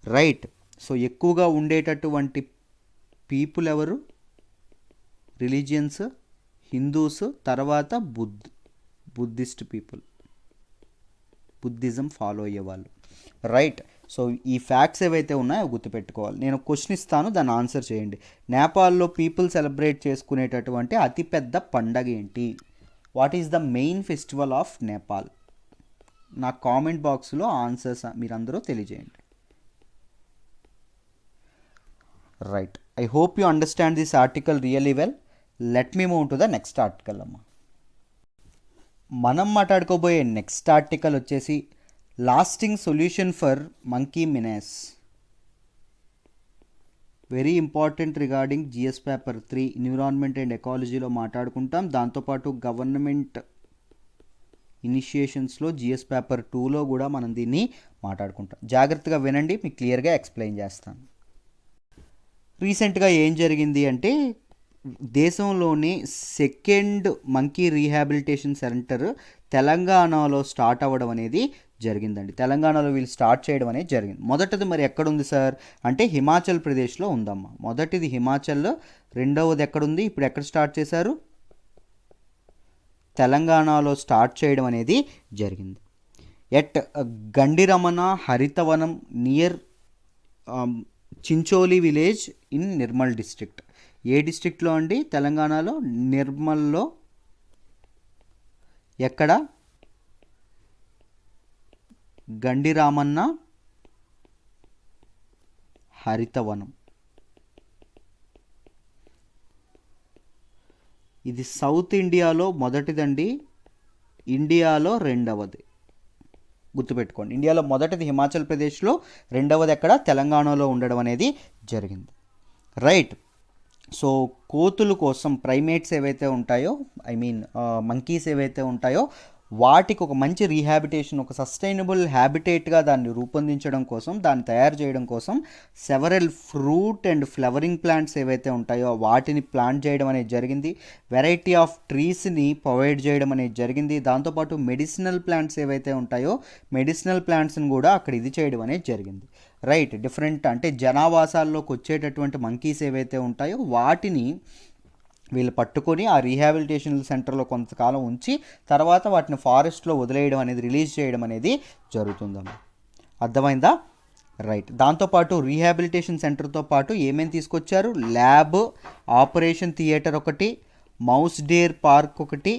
రైట్. సో ఎక్కువగా ఉండేటటువంటి పీపుల్ ఎవరు, రిలీజియన్స్ హిందూస్, తర్వాత బుద్ధిస్ట్ పీపుల్, బుద్ధిజం ఫాలో అయ్యేవాళ్ళు, రైట్. సో ఈ ఫ్యాక్ట్స్ ఏవైతే ఉన్నాయో అవి గుర్తుపెట్టుకోవాలి. నేను క్వశ్చన్ ఇస్తాను, దాన్ని ఆన్సర్ చేయండి. నేపాల్లో పీపుల్ సెలబ్రేట్ చేసుకునేటటువంటి అతిపెద్ద పండగ ఏంటి? What is the main festival of Nepal? నా కామెంట్ బాక్స్లో ఆన్సర్స్ మీరందరూ తెలియజేయండి. Right, I hope you understand this article really well. Let me move to the next article అమ్మా. మనం మాట్లాడుకోబోయే నెక్స్ట్ ఆర్టికల్ వచ్చేసి lasting solution for monkey menace. Very important regarding GS paper 3 environment and ఎకాలజీలో మాట్లాడుకుంటాం. దాంతోపాటు గవర్నమెంట్ ఇనిషియేషన్స్లో జిఎస్ పేపర్ 2లో కూడా మనం దీన్ని మాట్లాడుకుంటాం. జాగ్రత్తగా వినండి, మీకు క్లియర్గా ఎక్స్ప్లెయిన్ చేస్తాను. రీసెంట్గా ఏం జరిగింది అంటే, దేశంలోని సెకండ్ మంకీ రీహాబిలిటేషన్ సెంటర్ తెలంగాణలో స్టార్ట్ అవ్వడం అనేది జరిగిందండి. తెలంగాణలో వీళ్ళు స్టార్ట్ చేయడం అనేది జరిగింది. మొదటిది మరి ఎక్కడుంది సార్ అంటే హిమాచల్ ప్రదేశ్లో ఉందమ్మా. మొదటిది హిమాచల్లో, రెండవది ఎక్కడుంది, ఇప్పుడు ఎక్కడ స్టార్ట్ చేశారు, తెలంగాణలో స్టార్ట్ చేయడం అనేది జరిగింది. At Gandiramana Harithavanam near Chincholi village in Nirmal district. ఏ డిస్ట్రిక్ట్లో అండి? తెలంగాణలో నిర్మల్లో. ఎక్కడ? గండిరామన్న హరితవనం. ఇది సౌత్ ఇండియాలో మొదటిదండి, ఇండియాలో రెండవది. గుర్తుపెట్టుకోండి, ఇండియాలో మొదటిది హిమాచల్ ప్రదేశ్లో, రెండవది ఎక్కడ? తెలంగాణలో ఉండడం అనేది జరిగింది. రైట్. సో కోతుల కోసం ప్రైమేట్స్ ఏవైతే ఉంటాయో, ఐ మీన్ మంకీస్ ఏవైతే ఉంటాయో, వాటికి ఒక మంచి రీహాబిటేషన్, ఒక సస్టైనబుల్ హ్యాబిటేట్గా దాన్ని రూపొందించడం కోసం, దాన్ని తయారు చేయడం కోసం several fruit and flowering plants ఏవైతే ఉంటాయో వాటిని ప్లాంట్ చేయడం అనేది జరిగింది. వెరైటీ ఆఫ్ ట్రీస్ని ప్రొవైడ్ చేయడం అనేది జరిగింది. దాంతోపాటు మెడిసినల్ ప్లాంట్స్ ఏవైతే ఉంటాయో మెడిసినల్ ప్లాంట్స్ని కూడా అక్కడ ఇది చేయడం అనేది జరిగింది. రైట్. డిఫరెంట్ అంటే జనావాసాల్లోకి వచ్చేటటువంటి మంకీస్ ఏవైతే ఉంటాయో వాటిని వీళ్ళు పట్టుకొని ఆ రీహాబిలిటేషన్ సెంటర్లో కొంతకాలం ఉంచి తర్వాత వాటిని ఫారెస్ట్లో వదిలేయడం అనేది, రిలీజ్ చేయడం అనేది జరుగుతుందమ్మా. అర్థమైందా? రైట్. దాంతోపాటు రీహాబిలిటేషన్ సెంటర్తో పాటు ఏమేమి తీసుకొచ్చారు? ల్యాబ్, ఆపరేషన్ థియేటర్ ఒకటి, మౌస్ డేర్ పార్క్ ఒకటి,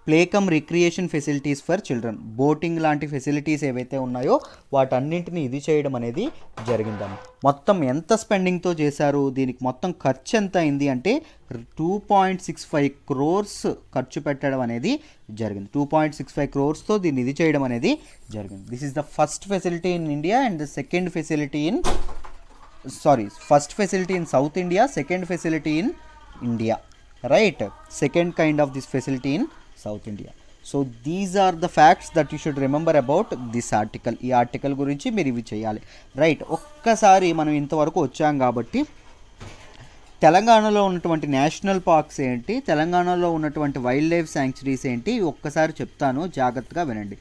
play cum recreation facilities for children, boating లాంటి ఫెసిలిటీస్ ఏవైతే ఉన్నాయో వాటన్నింటినీ ఇది చేయడం అనేది జరిగిందమ్మా. మొత్తం ఎంత స్పెండింగ్తో చేశారు? దీనికి మొత్తం ఖర్చు ఎంత అయింది అంటే 2.65 crores ఖర్చు పెట్టడం అనేది జరిగింది. 2.65 crores దీన్ని ఇది చేయడం అనేది జరిగింది. This is the first facility in India and the second facility in first facility in south India, second facility in India. Right. Second kind of this facility in south India. So these are the facts that you should remember about this article. ఈ ఆర్టికల్ గురించి మీరు ఇవి చేయాలి. రైట్. ఒక్కసారి మనం ఇంతవరకు వచ్చాం కాబట్టి తెలంగాణలో ఉన్నటువంటి నేషనల్ పార్క్స్ ఏంటి, తెలంగాణలో ఉన్నటువంటి వైల్డ్ లైఫ్ శాంక్చురీస్ ఏంటి, ఒక్కసారి చెప్తాను, జాగ్రత్తగా వినండి.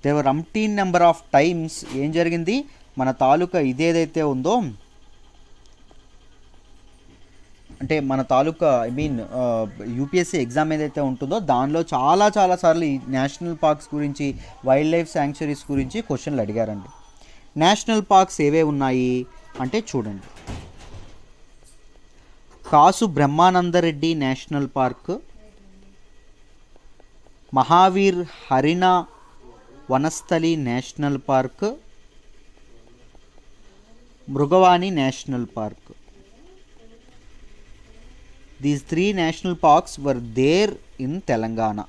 దేవర్ అంటీన్ నెంబర్ ఆఫ్ టైమ్స్ ఏం జరిగింది, మన తాలూకా ఇదేదైతే ఉందో అంటే మన తాలూకా ఐ మీన్ యూపీఎస్సీ ఎగ్జామ్ ఏదైతే ఉంటుందో దానిలో చాలా సార్లు ఈ నేషనల్ పార్క్స్ గురించి, వైల్డ్ లైఫ్ శాంక్చురీస్ గురించి క్వశ్చన్లు అడిగారండి. నేషనల్ పార్క్స్ ఏవే ఉన్నాయి అంటే చూడండి, Kasu Brahmananda Reddy national park, Mahavir Harina Vanasthali national park, Mrugavani national park. These 3 national parks were there in Telangana.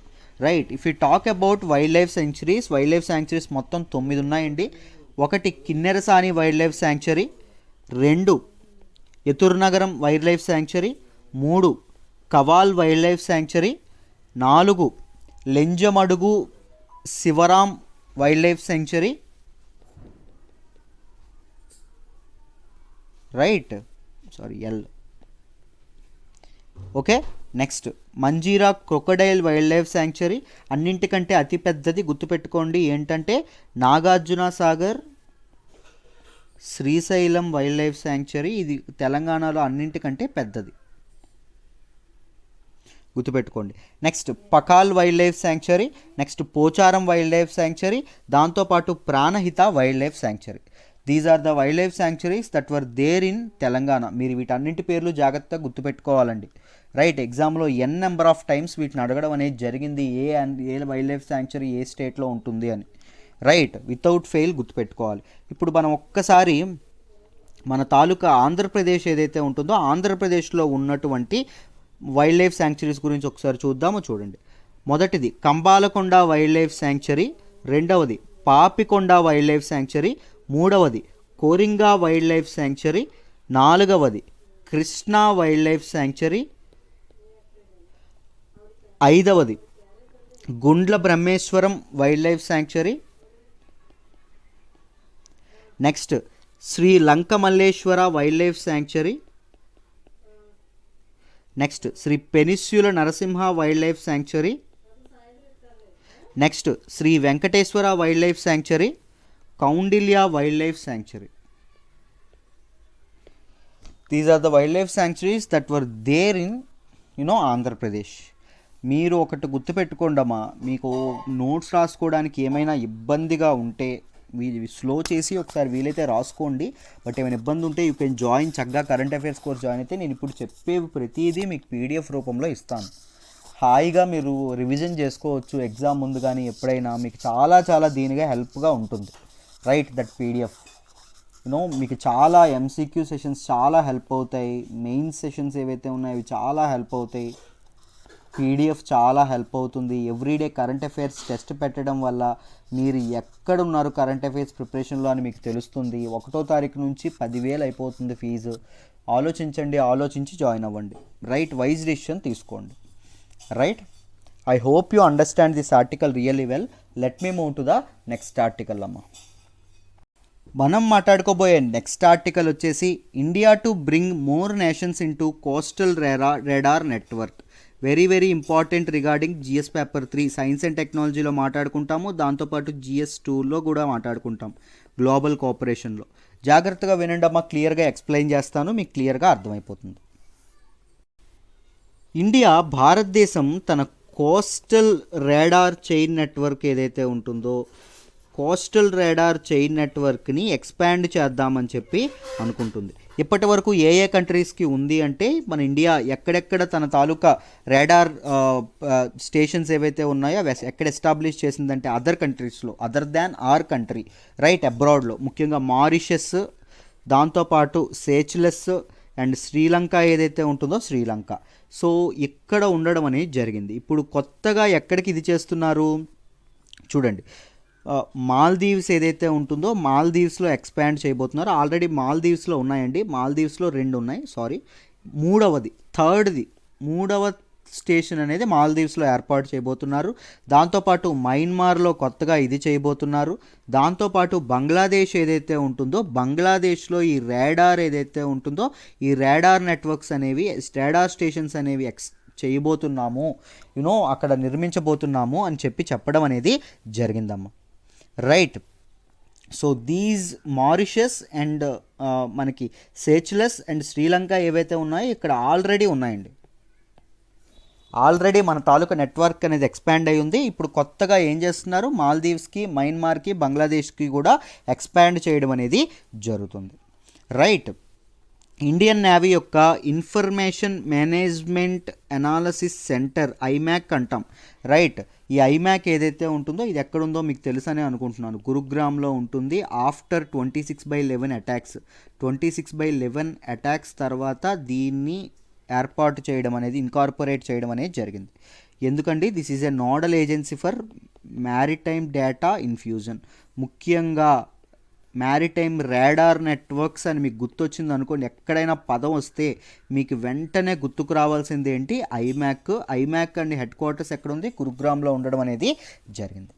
Right. If we talk about wildlife sanctuaries మొత్తం 9 ఉన్నాయండి. ఒకటి Kinnerasani wild life sanctuary, 2 Eturnagaram wild life sanctuary, 3 Kawal wild life sanctuary, 4 Lanjamadugu Sivaram wild life sanctuary. Right. L. Okay. Next Manjira crocodile wild life sanctuary, అన్నింటికంటే అతిపెద్దది గుర్తుపెట్టుకోండి ఏంటంటే Nagarjuna Sagar Srisailam wild life sanctuary. ఇది తెలంగాణలో అన్నింటికంటే పెద్దది, గుర్తుపెట్టుకోండి. Next Pakhal wild life sanctuary, next Pocharam wild life sanctuary, దాంతోపాటు Pranahita wild life sanctuary. These are the wild life sanctuaries that were there in Telangana. మీరు వీటన్నింటి పేర్లు జాగ్రత్తగా గుర్తుపెట్టుకోవాలండి. రైట్, ఎగ్జామ్లో ఎన్ నెంబర్ ఆఫ్ టైమ్స్ వీటిని అడగడం అనేది జరిగింది, ఏ వైల్డ్ లైఫ్ శాంక్చురీ ఏ స్టేట్లో ఉంటుంది అని. రైట్, వితౌట్ ఫెయిల్ గుర్తుపెట్టుకోవాలి. ఇప్పుడు మనం ఒక్కసారి మన తాలూకా ఆంధ్రప్రదేశ్ ఏదైతే ఉంటుందో ఆంధ్రప్రదేశ్లో ఉన్నటువంటి వైల్డ్ లైఫ్ శాంక్చురీస్ గురించి ఒకసారి చూద్దాము. చూడండి, మొదటిది కంబాలకొండ వైల్డ్ లైఫ్ శాంక్చురీ, రెండవది పాపికొండ వైల్డ్ లైఫ్ శాంక్చురీ, మూడవది కోరింగా వైల్డ్ లైఫ్ శాంక్చురీ, నాలుగవది కృష్ణా వైల్డ్ లైఫ్ శాంక్చురీ, ఐదవది Gundla Brahmeswaram wild life sanctuary, next Sri Lanka Malleswara wild life sanctuary, next Sri Penusila Narasimha wild life sanctuary, next Sri Venkateswara wild life sanctuary, Kaundinya wild life sanctuary. These are the wild life sanctuaries that were there in Andhra Pradesh. మీరు ఒకటి గుర్తుపెట్టుకోండమ్మా, మీకు నోట్స్ రాసుకోవడానికి ఏమైనా ఇబ్బందిగా ఉంటే స్లో చేసి ఒకసారి వీలైతే రాసుకోండి. బట్ ఏమైనా ఇబ్బంది ఉంటే యూ కెన్ జాయిన్, చక్కగా కరెంట్ అఫైర్స్ కోర్స్ జాయిన్ అయితే నేను ఇప్పుడు చెప్పేవి ప్రతిదీ మీకు పీడిఎఫ్ రూపంలో ఇస్తాను. హాయిగా మీరు రివిజన్ చేసుకోవచ్చు ఎగ్జామ్ ముందు కానీ ఎప్పుడైనా. మీకు చాలా చాలా దీనిగా హెల్ప్గా ఉంటుంది. రైట్, దట్ పీడిఎఫ్ మీకు చాలా ఎంసీక్యూ సెషన్స్ చాలా హెల్ప్ అవుతాయి. మెయిన్ సెషన్స్ ఏవైతే ఉన్నాయో అవి చాలా హెల్ప్ అవుతాయి. పీడిఎఫ్ చాలా హెల్ప్ అవుతుంది. ఎవ్రీడే కరెంట్ అఫైర్స్ టెస్ట్ పెట్టడం వల్ల మీరు ఎక్కడున్నారు కరెంట్ అఫైర్స్ ప్రిపరేషన్లో అని మీకు తెలుస్తుంది. 1వ తారీఖు నుంచి 10,000 అయిపోతుంది ఫీజు. ఆలోచించండి, ఆలోచించి జాయిన్ అవ్వండి. రైట్, వైజ్ డిసిషన్ తీసుకోండి. Right, I hope you understand this article really well. Let me move to the next article అమ్మ. మనం మాట్లాడుకోబోయే నెక్స్ట్ ఆర్టికల్ వచ్చేసి India to bring more nations into coastal radar network. Very important regarding GS paper 3 science and టెక్నాలజీలో మాట్లాడుకుంటాము. దాంతోపాటు జిఎస్ 2లో కూడా మాట్లాడుకుంటాం, గ్లోబల్ కోఆపరేషన్లో. జాగ్రత్తగా వినండి అమ్మా, క్లియర్గా ఎక్స్ప్లెయిన్ చేస్తాను, మీకు క్లియర్గా అర్థమైపోతుంది. ఇండియా, భారతదేశం తన కోస్టల్ రాడార్ చైన్ నెట్వర్క్ ఏదైతే ఉంటుందో కోస్టల్ రాడార్ చైన్ నెట్వర్క్ని ఎక్స్పాండ్ చేద్దామని చెప్పి అనుకుంటుంది. ఇప్పటి వరకు ఏ కంట్రీస్కి ఉంది అంటే మన ఇండియా ఎక్కడెక్కడ తన తాలూకా రాడార్ స్టేషన్స్ ఏవైతే ఉన్నాయో అవి ఎక్కడ ఎస్టాబ్లిష్ చేసిందంటే అదర్ కంట్రీస్లో, other than our country. Right, అబ్రాడ్లో ముఖ్యంగా మారిషస్, దాంతోపాటు సేచ్లెస్ అండ్ శ్రీలంక ఏదైతే ఉంటుందో శ్రీలంక. సో ఇక్కడ ఉండడం అనేది జరిగింది. ఇప్పుడు కొత్తగా ఎక్కడికి ఇది చేస్తున్నారు చూడండి, మాల్దీవ్స్ ఏదైతే ఉంటుందో మాల్దీవ్స్లో ఎక్స్పాండ్ చేయబోతున్నారు. ఆల్రెడీ మాల్దీవ్స్లో ఉన్నాయండి, మాల్దీవ్స్లో 2 ఉన్నాయి. సారీ, మూడవ స్టేషన్ అనేది మాల్దీవ్స్లో ఏర్పాటు చేయబోతున్నారు. దాంతోపాటు మయన్మార్లో కొత్తగా ఇది చేయబోతున్నారు. దాంతోపాటు బంగ్లాదేశ్ ఏదైతే ఉంటుందో బంగ్లాదేశ్లో ఈ రాడార్ ఏదైతే ఉంటుందో ఈ రాడార్ నెట్వర్క్స్ అనేవి, రాడార్ స్టేషన్స్ అనేవి చేయబోతున్నాము, అక్కడ నిర్మించబోతున్నాము అని చెప్పడం అనేది జరిగిందమ్మా. Right, so these Mauritius and మనకి సేచ్లెస్ అండ్ శ్రీలంక ఏవైతే ఉన్నాయో ఇక్కడ ఆల్రెడీ ఉన్నాయండి. ఆల్రెడీ మన తాలూకా నెట్వర్క్ అనేది ఎక్స్పాండ్ అయి ఉంది. ఇప్పుడు కొత్తగా ఏం చేస్తున్నారు, మాల్దీవ్స్కి, మయన్మార్కి, బంగ్లాదేశ్కి కూడా ఎక్స్పాండ్ చేయడం అనేది జరుగుతుంది. రైట్, ఇండియన్ నేవీ యొక్క information management analysis centre, iMac అంటాం. రైట్, ఈ ఐమ్యాక్ ఏదైతే ఉంటుందో ఇది ఎక్కడుందో మీకు తెలుసనే అనుకుంటున్నాను, గురుగ్రామ్లో ఉంటుంది. ఆఫ్టర్ 26/11 అటాక్స్, 26/11 అటాక్స్ తర్వాత దీన్ని ఏర్పాటు చేయడం అనేది, ఇన్కార్పొరేట్ చేయడం అనేది జరిగింది. ఎందుకండి, this is a nodal agency for maritime data infusion. ముఖ్యంగా మ్యారిటైమ్ రాడార్ నెట్వర్క్స్ అని మీకు గుర్తొచ్చింది అనుకోండి, ఎక్కడైనా పదం వస్తే మీకు వెంటనే గుర్తుకు రావాల్సింది ఏంటి, ఐమ్యాక్ అండ్ హెడ్ క్వార్టర్స్ ఎక్కడ ఉంది, గురుగ్రామ్లో ఉండడం అనేది జరిగింది.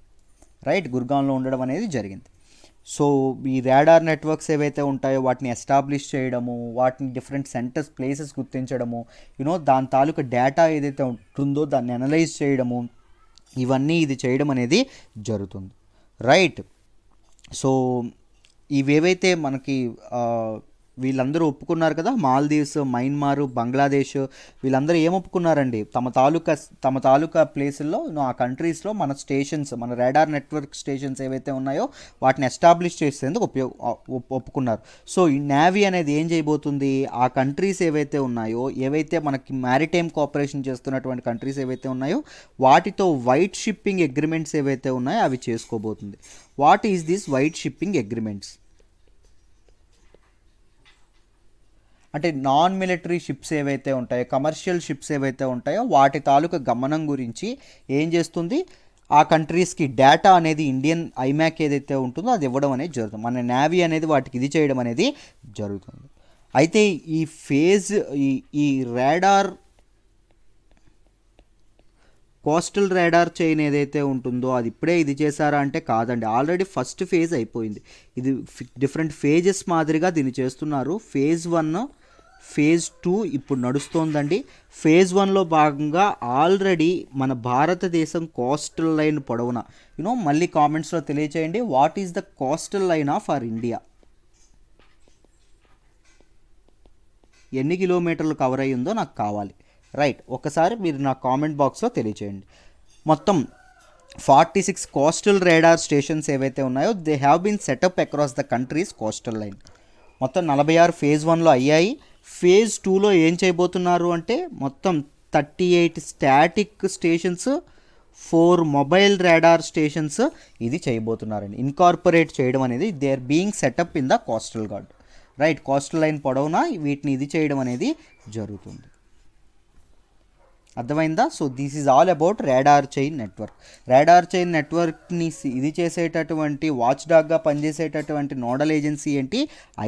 రైట్, గురుగ్రామ్లో ఉండడం అనేది జరిగింది. సో ఈ రాడార్ నెట్వర్క్స్ ఏవైతే ఉంటాయో వాటిని ఎస్టాబ్లిష్ చేయడము, వాటిని డిఫరెంట్ సెంటర్స్, ప్లేసెస్ గుర్తించడము, దాని తాలూకా డేటా ఏదైతే ఉంటుందో దాన్ని అనలైజ్ చేయడము, ఇవన్నీ ఇది చేయడం అనేది జరుగుతుంది. రైట్, సో ఇవేవైతే మనకి వీళ్ళందరూ ఒప్పుకున్నారు కదా, మాల్దీవ్స్, మయన్మార్, బంగ్లాదేశ్, వీళ్ళందరూ ఏం ఒప్పుకున్నారండి, తమ తాలూకా ప్లేసుల్లో ఆ కంట్రీస్లో మన స్టేషన్స్, మన రాడార్ నెట్వర్క్ స్టేషన్స్ ఏవైతే ఉన్నాయో వాటిని ఎస్టాబ్లిష్ చేసేందుకు ఒప్పుకున్నారు. సో ఈ నేవీ అనేది ఏం చేయబోతుంది, ఆ కంట్రీస్ ఏవైతే ఉన్నాయో, ఏవైతే మనకి మ్యారిటైమ్ కోఆపరేషన్ చేస్తున్నటువంటి కంట్రీస్ ఏవైతే ఉన్నాయో వాటితో వైట్ షిప్పింగ్ అగ్రిమెంట్స్ ఏవైతే ఉన్నాయో అవి చేసుకోబోతుంది. What is this white shipping agreements అంటే నాన్ మిలిటరీ షిప్స్ ఏవైతే ఉంటాయో, కమర్షియల్ షిప్స్ ఏవైతే ఉంటాయో వాటి తాలూకా గమనం గురించి ఏం చేస్తుంది, ఆ కంట్రీస్కి డేటా అనేది ఇండియన్ ఐమాక్ ఏదైతే ఉంటుందో అది ఇవ్వడం అనేది జరుగుతుంది. మన నేవీ అనేది వాటికి ఇది చేయడం అనేది జరుగుతుంది. అయితే ఈ ఫేజ్ ఈ రాడార్ కోస్టల్ రాడార్ చైన్ ఏదైతే ఉంటుందో అది ఇప్పుడే ఇది చేశారా అంటే కాదండి, ఆల్రెడీ ఫస్ట్ ఫేజ్ అయిపోయింది. ఇది డిఫరెంట్ ఫేజెస్ మాదిరిగా దీన్ని చేస్తున్నారు. ఫేజ్ 1, ఫేజ్ 2 ఇప్పుడు నడుస్తోందండి. ఫేజ్ 1లో భాగంగా ఆల్రెడీ మన భారతదేశం కోస్టల్ లైన్ పొడవున మళ్ళీ కామెంట్స్లో తెలియచేయండి, what is the coastal line of our India, ఎన్ని కిలోమీటర్లు కవర్ అయ్యిందో నాకు కావాలి. రైట్, ఒకసారి మీరు నా కామెంట్ బాక్స్లో తెలియచేయండి. మొత్తం 46 కోస్టల్ రాడార్ స్టేషన్స్ ఏవైతే ఉన్నాయో they have been set up across the countries coastal line. మొత్తం 46 ఫేజ్ 1లో అయ్యాయి. ఫేజ్ 2లో ఏం చేయబోతున్నారు అంటే మొత్తం 38 static stations, 4 mobile radar stations ఇది చేయబోతున్నారండి. ఇన్కార్పొరేట్ చేయడం అనేది they are being set up in the coastal guard. Right, coastal line పొడవునా వీటిని ఇది చేయడం అనేది జరుగుతుంది. అర్థమైందా? So this is all about radar chain network. Radar chain నెట్వర్క్ని ఇది చేసేటటువంటి వాచ్ డాగ్గా పనిచేసేటటువంటి నోడల్ ఏజెన్సీ ఏంటి,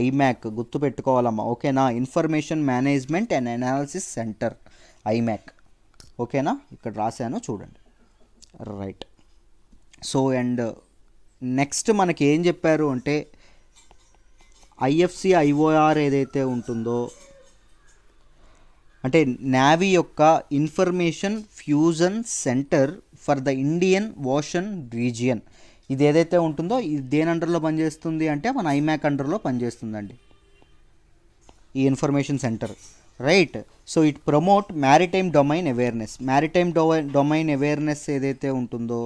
ఐమాక్. గుర్తుపెట్టుకోవాలమ్మా, ఓకేనా? Information management and analysis centre, IMAC. ఓకేనా? ఇక్కడ రాశాను చూడండి. రైట్. సో అండ్ నెక్స్ట్ మనకి ఏం చెప్పారు అంటే ఐఎఫ్సి ఐఓఆర్ ఏదైతే ఉంటుందో అంటే నేవీ యొక్క information fusion centre for the Indian ocean region, ఇది ఏదైతే ఉంటుందో ఇది దేని అండర్లో పనిచేస్తుంది అంటే మన ఐమాక్ అండర్లో పనిచేస్తుందండి ఈ information centre. Right. So it promote maritime domain awareness. Maritime domain awareness ఏదైతే ఉంటుందో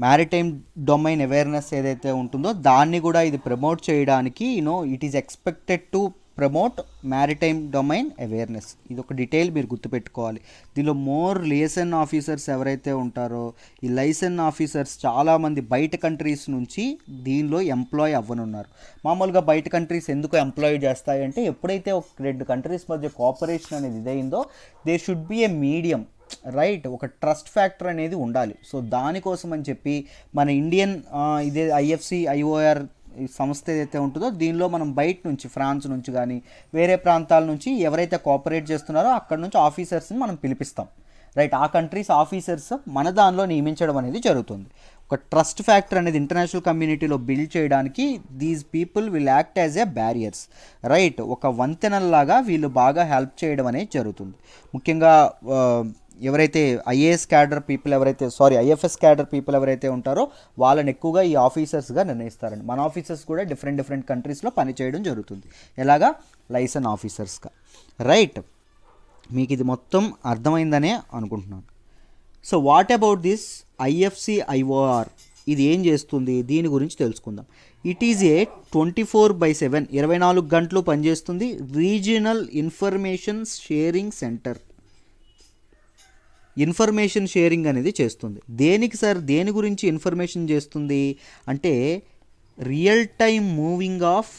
మ్యారిటైమ్ డొమైన్ అవేర్నెస్ ఏదైతే ఉంటుందో దాన్ని కూడా ఇది ప్రమోట్ చేయడానికి it is expected to promote maritime domain awareness. ఇది ఒక డీటెయిల్ మీరు గుర్తుపెట్టుకోవాలి. దీనిలో మోర్ లైసెన్ ఆఫీసర్స్ ఎవరైతే ఉంటారో ఈ లైసెన్ ఆఫీసర్స్ చాలామంది బయట కంట్రీస్ నుంచి దీనిలో ఎంప్లాయ్ అవ్వనున్నారు. మామూలుగా బయట కంట్రీస్ ఎందుకు ఎంప్లాయ్ చేస్తాయంటే ఎప్పుడైతే ఒక 2 కంట్రీస్ మధ్య కోఆపరేషన్ అనేది ఇదైందో they should be a medium. Right, ఒక ట్రస్ట్ ఫ్యాక్టర్ అనేది ఉండాలి. సో దానికోసం అని చెప్పి మన ఇండియన్ ఇదే ఐఎఫ్సి ఐఓఆర్ సంస్థ ఏదైతే ఉంటుందో దీనిలో మనం బయట నుంచి ఫ్రాన్స్ నుంచి కానీ వేరే ప్రాంతాల నుంచి ఎవరైతే కోఆపరేట్ చేస్తున్నారో అక్కడ నుంచి ఆఫీసర్స్ని మనం పిలిపిస్తాం. రైట్, ఆ కంట్రీస్ ఆఫీసర్స్ మన దానిలో నియమించడం అనేది జరుగుతుంది. ఒక ట్రస్ట్ ఫ్యాక్టర్ అనేది ఇంటర్నేషనల్ కమ్యూనిటీలో బిల్డ్ చేయడానికి these people will act as a barriers. Right, ఒక వంతెనల్లాగా వీళ్ళు బాగా హెల్ప్ చేయడం అనేది జరుగుతుంది. ముఖ్యంగా ఎవరైతే IAS cadre people IFS cadre people ఎవరైతే ఉంటారో వాళ్ళని ఎక్కువగా ఈ ఆఫీసర్స్గా నిర్ణయిస్తారండి. మన ఆఫీసర్స్ కూడా డిఫరెంట్ కంట్రీస్లో పనిచేయడం జరుగుతుంది. ఎలాగా? లైసెన్ ఆఫీసర్స్గా. రైట్, మీకు ఇది మొత్తం అర్థమైందనే అనుకుంటున్నాను. So what about this IFC IOR, ఇది ఏం చేస్తుంది దీని గురించి తెలుసుకుందాం. ఇట్ ఈజ్ ఏ 24/7 24 గంటలు పనిచేస్తుంది regional information sharing centre. Information sharing అనేది చేస్తుంది. దేనికి సార్, దేని గురించి ఇన్ఫర్మేషన్ చేస్తుంది అంటే real time moving off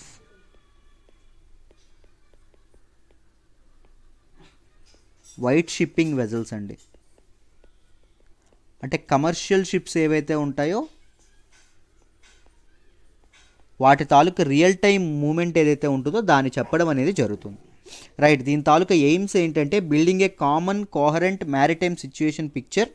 white shipping vessels అండి. అంటే కమర్షియల్ షిప్స్ ఏవైతే ఉంటాయో వాటి తాలూకా రియల్ టైమ్ మూమెంట్ ఏదైతే ఉంటుందో దాన్ని చెప్పడం అనేది జరుగుతుంది. రైట్, దీని తాలూకా ఎయిమ్స్ ఏంటంటే building a common coherent maritime situation picture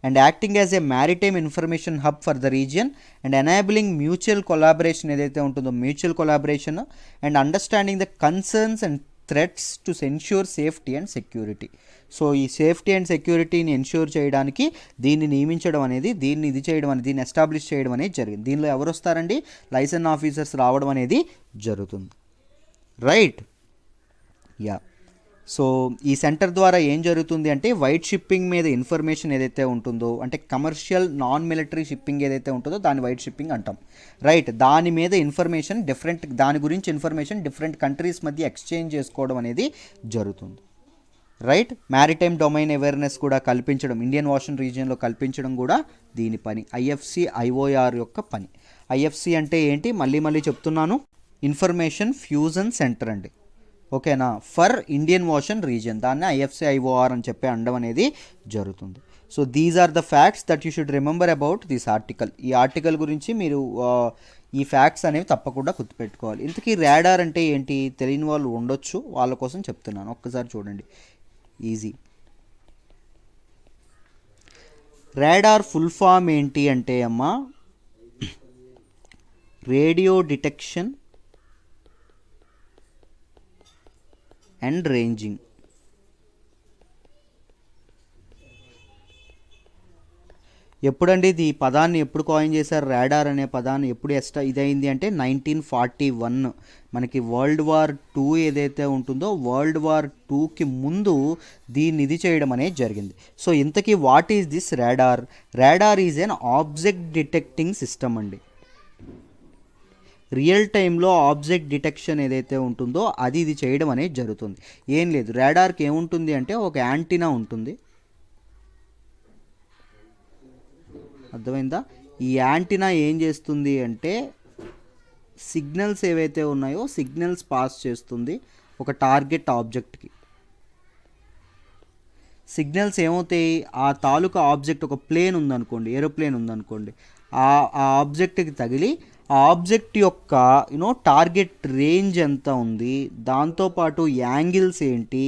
and acting as a maritime information hub for the region and enabling mutual collaboration ఏదైతే ఉంటుందో mutual collaboration and understanding the concerns and threats to ensure safety and security. So ఈ సేఫ్టీ అండ్ సెక్యూరిటీని ఎన్ష్యూర్ చేయడానికి దీన్ని నియమించడం అనేది, దీన్ని ఇది చేయడం అనేది, దీన్ని ఎస్టాబ్లిష్ చేయడం అనేది జరిగింది. దీనిలో ఎవరు వస్తారండి? లైసెన్స్ ఆఫీసర్స్ రావడం అనేది జరుగుతుంది. Right, yeah. సో ఈ సెంటర్ ద్వారా ఏం జరుగుతుంది అంటే వైట్ షిప్పింగ్ మీద ఇన్ఫర్మేషన్ ఏదైతే ఉంటుందో, అంటే కమర్షియల్ నాన్ మిలిటరీ షిప్పింగ్ ఏదైతే ఉంటుందో దాన్ని వైట్ షిప్పింగ్ అంటాం. రైట్, దాని మీద ఇన్ఫర్మేషన్ దాని గురించి ఇన్ఫర్మేషన్ డిఫరెంట్ కంట్రీస్ మధ్య ఎక్స్చేంజ్ చేసుకోవడం అనేది జరుగుతుంది. రైట్, మ్యారిటైమ్ డొమైన్ అవేర్నెస్ కూడా కల్పించడం, ఇండియన్ ఓషన్ రీజియన్లో కల్పించడం కూడా దీని పని, ఐఎఫ్సి ఐఓఆర్ యొక్క పని. ఐఎఫ్సి అంటే ఏంటి? మళ్ళీ చెప్తున్నాను, ఇన్ఫర్మేషన్ ఫ్యూజన్ సెంటర్ అండి. ఓకేనా, ఫర్ ఇండియన్ ఓషన్ రీజియన్, దాన్ని ఐఎఫ్సి ఐఓఆర్ అని చెప్పి అనడం అనేది జరుగుతుంది. So these are the facts that you should remember about this article. ఈ ఆర్టికల్ గురించి మీరు ఈ ఫ్యాక్ట్స్ అనేవి తప్పకుండా గుర్తుపెట్టుకోవాలి. ఇంతకీ రాడార్ అంటే ఏంటి? తెలియని వాళ్ళు ఉండొచ్చు, వాళ్ళ కోసం చెప్తున్నాను. ఒక్కసారి చూడండి, ఈజీ. రాడార్ ఫుల్ ఫామ్ ఏంటి అంటే అమ్మా, రేడియో డిటెక్షన్ అండ్ రేంజింగ్. ఎప్పుడండి ఈ పదాన్ని ఎప్పుడు కాయిన్ చేశారు? రాడార్ అనే పదాన్ని ఎప్పుడు ఇదైంది అంటే 1941. మనకి వరల్డ్ వార్ 2 ఏదైతే ఉంటుందో వరల్డ్ వార్ 2కి ముందు దీన్ని ఇది చేయడం అనేది జరిగింది. సో ఇంతకీ what is this radar? Radar is an object detecting system అండి. రియల్ టైంలో ఆబ్జెక్ట్ డిటెక్షన్ ఏదైతే ఉంటుందో అది ఇది చేయడం అనేది జరుగుతుంది. ఏం లేదు, రాడార్కి ఏముంటుంది అంటే ఒక యాంటీనా ఉంటుంది, అర్థమైందా? ఈ యాంటీనా ఏం చేస్తుంది అంటే సిగ్నల్స్ ఏవైతే ఉన్నాయో సిగ్నల్స్ పాస్ చేస్తుంది ఒక టార్గెట్ ఆబ్జెక్ట్కి. సిగ్నల్స్ ఏమవుతాయి? ఆ తాలూకా ఆబ్జెక్ట్, ఒక ప్లేన్ ఉందనుకోండి, ఏరోప్లేన్ ఉందనుకోండి, ఆ ఆబ్జెక్ట్కి తగిలి ఆ ఆబ్జెక్ట్ యొక్క టార్గెట్ రేంజ్ ఎంత ఉంది, దాంతోపాటు యాంగిల్స్ ఏంటి,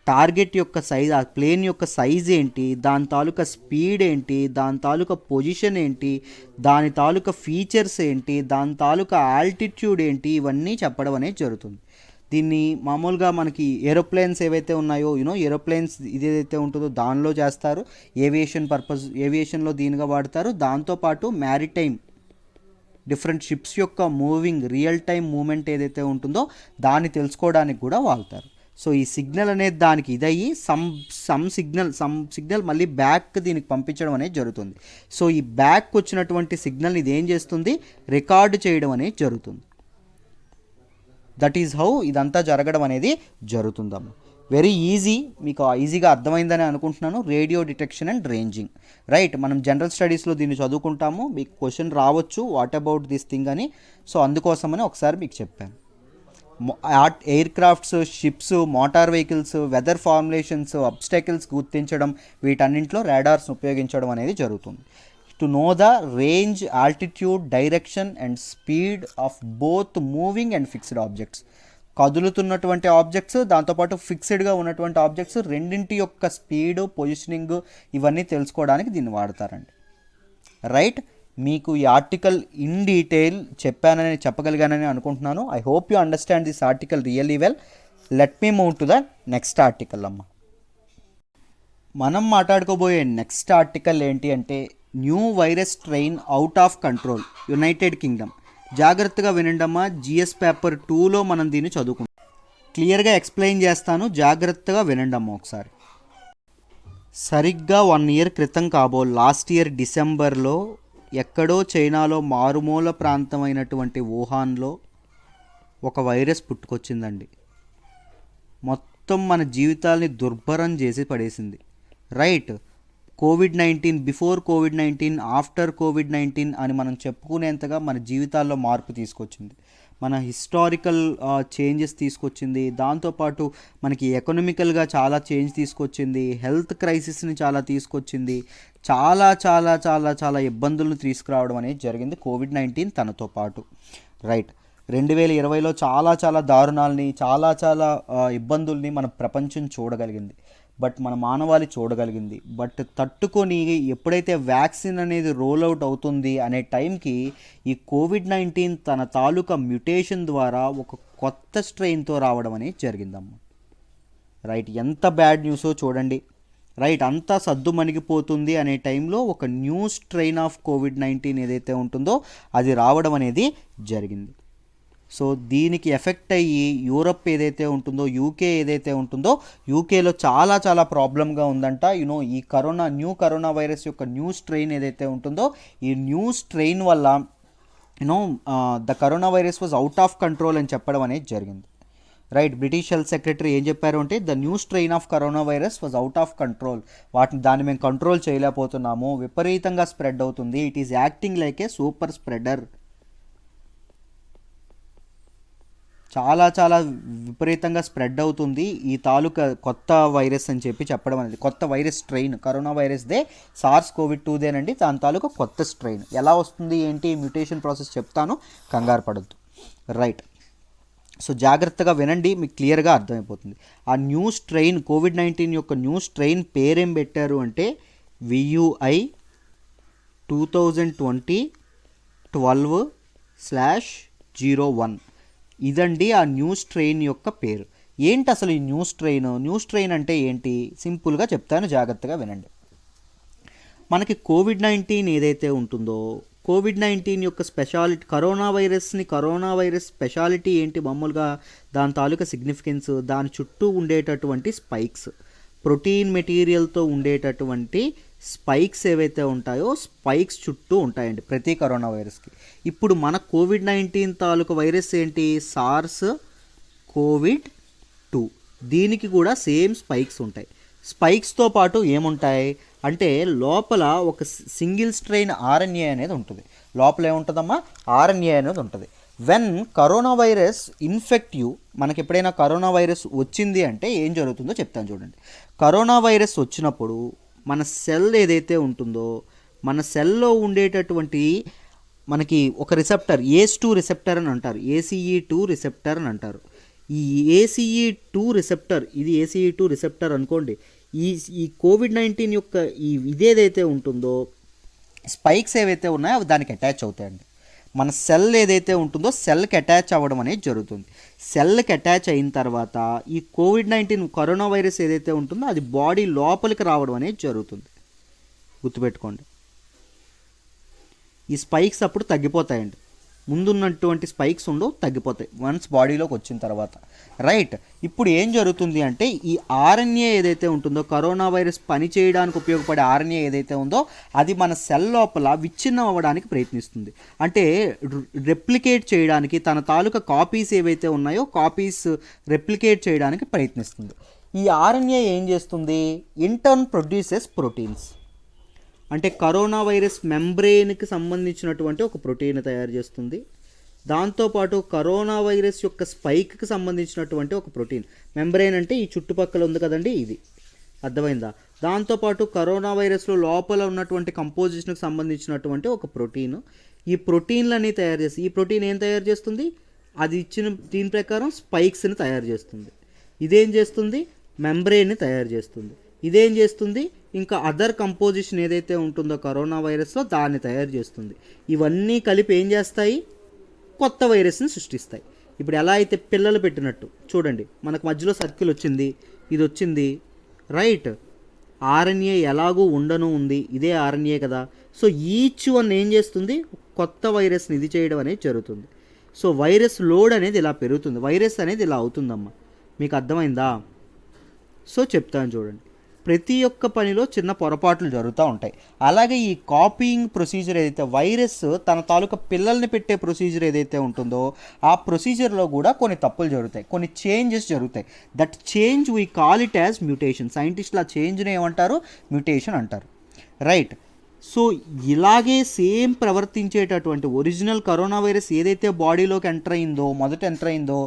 టార్గెట్ యొక్క సైజ్, ఆ ప్లేన్ యొక్క సైజ్ ఏంటి, దాని తాలూకా స్పీడ్ ఏంటి, దాని తాలూకా పొజిషన్ ఏంటి, దాని తాలూకా ఫీచర్స్ ఏంటి, దాని తాలూకా ఆల్టిట్యూడ్ ఏంటి, ఇవన్నీ చెప్పడం అనేది జరుగుతుంది. దీన్ని మామూలుగా మనకి ఏరోప్లేన్స్ ఏవైతే ఉన్నాయో ఏరోప్లేన్స్ ఇదేదైతే ఉంటుందో దానిలో చేస్తారు, ఏవియేషన్లో దీనిగా వాడతారు. దాంతోపాటు మ్యారిటైమ్ డిఫరెంట్ షిప్స్ యొక్క మూవింగ్ రియల్ టైం మూమెంట్ ఏదైతే ఉంటుందో దాన్ని తెలుసుకోవడానికి కూడా వాడతారు. సో ఈ సిగ్నల్ అనేది దానికి ఇదయ్యి సమ్ సిగ్నల్ మళ్ళీ బ్యాక్ దీనికి పంపించడం అనేది జరుగుతుంది. సో ఈ బ్యాక్ వచ్చినటువంటి సిగ్నల్ని ఇది ఏం చేస్తుంది? రికార్డు చేయడం అనేది జరుగుతుంది. దట్ ఈజ్ హౌ ఇదంతా జరగడం అనేది జరుగుతుందమ్మా. వెరీ ఈజీ, మీకు ఈజీగా అర్థమైందని అనుకుంటున్నాను. Radio detection and ranging. Right, మనం జనరల్ స్టడీస్లో దీన్ని చదువుకుంటాము, మీకు క్వశ్చన్ రావచ్చు వాట్ అబౌట్ దిస్ థింగ్ అని. సో అందుకోసమని ఒకసారి మీకు చెప్పాను. Aircrafts, ships, motor vehicles, weather formulations, obstacles గుర్తించడం, వీటన్నింటిలో రాడార్స్ ఉపయోగించడం అనేది జరుగుతుంది. To know the range, altitude, direction and speed of both moving and fixed objects. కదులుతున్నటువంటి ఆబ్జెక్ట్స్, దాంతోపాటు ఫిక్స్డ్గా ఉన్నటువంటి ఆబ్జెక్ట్స్ రెండింటి యొక్క స్పీడు, పొజిషనింగ్ ఇవన్నీ తెలుసుకోవడానికి దీన్ని వాడతారండి. రైట్, మీకు ఈ ఆర్టికల్ ఇన్ డీటెయిల్ చెప్పగలిగానని అనుకుంటున్నాను. I hope you understand this article really well. Let me move to the next article అమ్మ. మనం మాట్లాడుకోబోయే నెక్స్ట్ ఆర్టికల్ ఏంటి అంటే new virus strain out of control, United Kingdom. జాగ్రత్తగా వినండమ్మా, జిఎస్ పేపర్ 2లో మనం దీన్ని చదువుకుంటాం. క్లియర్గా ఎక్స్ప్లెయిన్ చేస్తాను, జాగ్రత్తగా వినండమ్మా ఒకసారి. సరిగ్గా 1 ఇయర్ క్రితం లాస్ట్ ఇయర్ డిసెంబర్లో ఎక్కడో చైనాలో మారుమూల ప్రాంతమైనటువంటి వుహాన్లో ఒక వైరస్ పుట్టుకొచ్చిందండి. మొత్తం మన జీవితాల్ని దుర్భరం చేసి పడేసింది. Right, COVID-19, before COVID-19, after COVID-19 అని మనం చెప్పుకునేంతగా మన జీవితాల్లో మార్పు తీసుకొచ్చింది. మన హిస్టారికల్ చేంజెస్ తీసుకొచ్చింది. దాంతోపాటు మనకి ఎకనామికల్గా చాలా చేంజ్ తీసుకొచ్చింది. హెల్త్ క్రైసిస్ని చాలా తీసుకొచ్చింది. చాలా చాలా చాలా చాలా ఇబ్బందులను తీసుకురావడం అనేది జరిగింది కోవిడ్-19 తనతో పాటు. రైట్, 2020లో చాలా చాలా దారుణాలని, చాలా చాలా ఇబ్బందుల్ని మన ప్రపంచం చూడగలిగింది. బట్ మన మానవాళి చూడగలిగింది. బట్ తట్టుకొని ఎప్పుడైతే వ్యాక్సిన్ అనేది రోల్ అవుట్ అవుతుంది అనే టైంకి ఈ కోవిడ్-19 తన తాలూకా మ్యుటేషన్ ద్వారా ఒక కొత్త స్ట్రెయిన్తో రావడం అనేది జరిగిందమ్మ. రైట్, ఎంత బ్యాడ్ న్యూసో చూడండి. రైట్, అంతా సద్దు మణిగిపోతుంది అనే టైంలో ఒక న్యూ స్ట్రెయిన్ ఆఫ్ కోవిడ్-19 ఏదైతే ఉంటుందో అది రావడం అనేది జరిగింది. సో దీనికి ఎఫెక్ట్ అయ్యి యూరప్ ఏదైతే ఉంటుందో, యూకే ఏదైతే ఉంటుందో, యూకేలో చాలా చాలా ప్రాబ్లంగా ఉందంట. ఈ న్యూ కరోనా వైరస్ యొక్క న్యూ స్ట్రెయిన్ ఏదైతే ఉంటుందో, ఈ న్యూ స్ట్రెయిన్ వల్ల the corona virus was out of control అని చెప్పడం అనేది జరిగింది. రైట్, బ్రిటిష్ హెల్త్ సెక్రటరీ ఏం చెప్పారు అంటే the new strain of corona virus was out of control. దాన్ని మేము కంట్రోల్ చేయలేకపోతున్నాము, విపరీతంగా స్ప్రెడ్ అవుతుంది, it is acting like A super spreader. చాలా చాలా విపరీతంగా స్ప్రెడ్ అవుతుంది ఈ తాలూకా కొత్త వైరస్ అని చెప్పడం అనేది. కొత్త వైరస్ స్ట్రెయిన్ కరోనా వైరస్దే, SARS-CoV-2దేనండి, దాని తాలూకా కొత్త స్ట్రెయిన్. ఎలా వస్తుంది ఏంటి మ్యూటేషన్ ప్రాసెస్ చెప్తాను, కంగారు పడద్దు. రైట్, సో జాగ్రత్తగా వినండి, మీకు క్లియర్గా అర్థమైపోతుంది. ఆ న్యూ స్ట్రెయిన్ కోవిడ్-19 యొక్క న్యూ స్ట్రెయిన్ పేరేం పెట్టారు అంటే VUI 2020-12/01. ఇదండి ఆ న్యూ స్ట్రెయిన్ యొక్క పేరు. ఏంటి అసలు ఈ న్యూ స్ట్రెయిన్ అంటే ఏంటి, సింపుల్గా చెప్తాను, జాగ్రత్తగా వినండి. మనకి కోవిడ్-19 ఏదైతే ఉంటుందో, కోవిడ్-19 యొక్క స్పెషాలిటీ, కరోనా వైరస్ స్పెషాలిటీ ఏంటి, మామూలుగా దాని తాలూకా సిగ్నిఫికెన్స్, దాని చుట్టూ ఉండేటటువంటి స్పైక్స్, ప్రోటీన్ మెటీరియల్తో ఉండేటటువంటి స్పైక్స్ ఏవైతే ఉంటాయో, స్పైక్స్ చుట్టూ ఉంటాయండి ప్రతి కరోనా వైరస్కి. ఇప్పుడు మన కోవిడ్-19 తాలూకా వైరస్ ఏంటి, SARS-CoV-2, దీనికి కూడా సేమ్ స్పైక్స్ ఉంటాయి. స్పైక్స్తో పాటు ఏముంటాయి అంటే లోపల ఒక సింగిల్ స్ట్రెయిన్ RNA అనేది ఉంటుంది. లోపల ఏముంటుందమ్మా, RNA అనేది ఉంటుంది. When corona virus infect you, మనకి ఎప్పుడైనా కరోనా వైరస్ వచ్చింది అంటే ఏం జరుగుతుందో చెప్తాను చూడండి. కరోనా వైరస్ వచ్చినప్పుడు మన సెల్ ఏదైతే ఉంటుందో, మన సెల్లో ఉండేటటువంటి మనకి ఒక రిసెప్టర్ ACE2 రిసెప్టర్ అని అంటారు, ACE2 రిసెప్టర్ అని అంటారు. ఈ ACE2 రిసెప్టర్, ఇది ACE2 రిసెప్టర్ అనుకోండి. ఈ కోవిడ్-19 యొక్క ఇదేదైతే ఉంటుందో, స్పైక్స్ ఏవైతే ఉన్నాయో అవి దానికి అటాచ్ అవుతాయండి. మన సెల్ ఏదైతే ఉంటుందో సెల్కి అటాచ్ అవ్వడం అనేది జరుగుతుంది. సెల్కి అటాచ్ అయిన తర్వాత ఈ కోవిడ్-19 కరోనా వైరస్ ఏదైతే ఉంటుందో అది బాడీ లోపలికి రావడం అనేది జరుగుతుంది. గుర్తుపెట్టుకోండి, ఈ స్పైక్స్ అప్పుడు తగ్గిపోతాయండి. ముందున్నటువంటి స్పైక్స్ ఉండవు, తగ్గిపోతాయి వన్స్ బాడీలోకి వచ్చిన తర్వాత. రైట్, ఇప్పుడు ఏం జరుగుతుంది అంటే ఈ RNA ఏదైతే ఉంటుందో, కరోనా వైరస్ పని చేయడానికి ఉపయోగపడే RNA ఏదైతే ఉందో అది మన సెల్ లోపల విచ్ఛిన్నం అవ్వడానికి ప్రయత్నిస్తుంది. అంటే రెప్లికేట్ చేయడానికి, తన తాలూకా కాపీస్ ఏవైతే ఉన్నాయో కాపీస్ రెప్లికేట్ చేయడానికి ప్రయత్నిస్తుంది. ఈ RNA ఏం చేస్తుంది, ఇంటర్న్ ప్రొడ్యూసెస్ ప్రోటీన్స్. అంటే కరోనా వైరస్ మెంబ్రెయిన్కి సంబంధించినటువంటి ఒక ప్రోటీన్ తయారు చేస్తుంది. దాంతోపాటు కరోనా వైరస్ యొక్క స్పైక్కి సంబంధించినటువంటి ఒక ప్రోటీన్, మెంబ్రెయిన్ అంటే ఈ చుట్టుపక్కల ఉంది కదండి, ఇది అర్థమైందా. దాంతోపాటు కరోనా వైరస్లో లోపల ఉన్నటువంటి కంపోజిషన్కి సంబంధించినటువంటి ఒక ప్రోటీన్. ఈ ప్రోటీన్లన్నీ తయారు చేస్తుంది. ఈ ప్రోటీన్ ఏం తయారు చేస్తుంది, అది ఇచ్చిన దీని ప్రకారం స్పైక్స్ని తయారు చేస్తుంది. ఇదేం చేస్తుంది, మెంబ్రెయిన్ని తయారు చేస్తుంది. ఇదేం చేస్తుంది, ఇంకా అదర్ కంపోజిషన్ ఏదైతే ఉంటుందో కరోనా వైరస్లో దాన్ని తయారు చేస్తుంది. ఇవన్నీ కలిపి ఏం చేస్తాయి, కొత్త వైరస్ని సృష్టిస్తాయి. ఇప్పుడు ఎలా అయితే పిల్లలు పెట్టినట్టు చూడండి, మనకు మధ్యలో సర్కిల్ వచ్చింది, ఇది వచ్చింది. రైట్, RNA ఎలాగూ ఉండను ఉంది, ఇదే RNA కదా. సో ఈచ్ వన్ ఏం చేస్తుంది, కొత్త వైరస్ని ఇది చేయడం అనేది జరుగుతుంది. సో వైరస్ లోడ్ అనేది ఇలా పెరుగుతుంది, వైరస్ అనేది ఇలా అవుతుందమ్మా. మీకు అర్థమైందా. సో చెప్తాను చూడండి, ప్రతి ఒక్క పనిలో చిన్న పొరపాట్లు జరుగుతూ ఉంటాయి. అలాగే ఈ కాపీయింగ్ ప్రొసీజర్ ఏదైతే, వైరస్ తన తాలూకా పిల్లల్ని పెట్టే ప్రొసీజర్ ఏదైతే ఉంటుందో ఆ ప్రొసీజర్లో కూడా కొన్ని తప్పులు జరుగుతాయి, కొన్ని చేంజెస్ జరుగుతాయి. That change we call it as mutation. సైంటిస్టులు ఆ చేంజ్ని ఏమంటారు, మ్యూటేషన్ అంటారు. రైట్, సో ఇలాగే సేమ్ ప్రవర్తించేటటువంటి ఒరిజినల్ కరోనా వైరస్ ఏదైతే బాడీలోకి మొదట ఎంటర్ అయిందో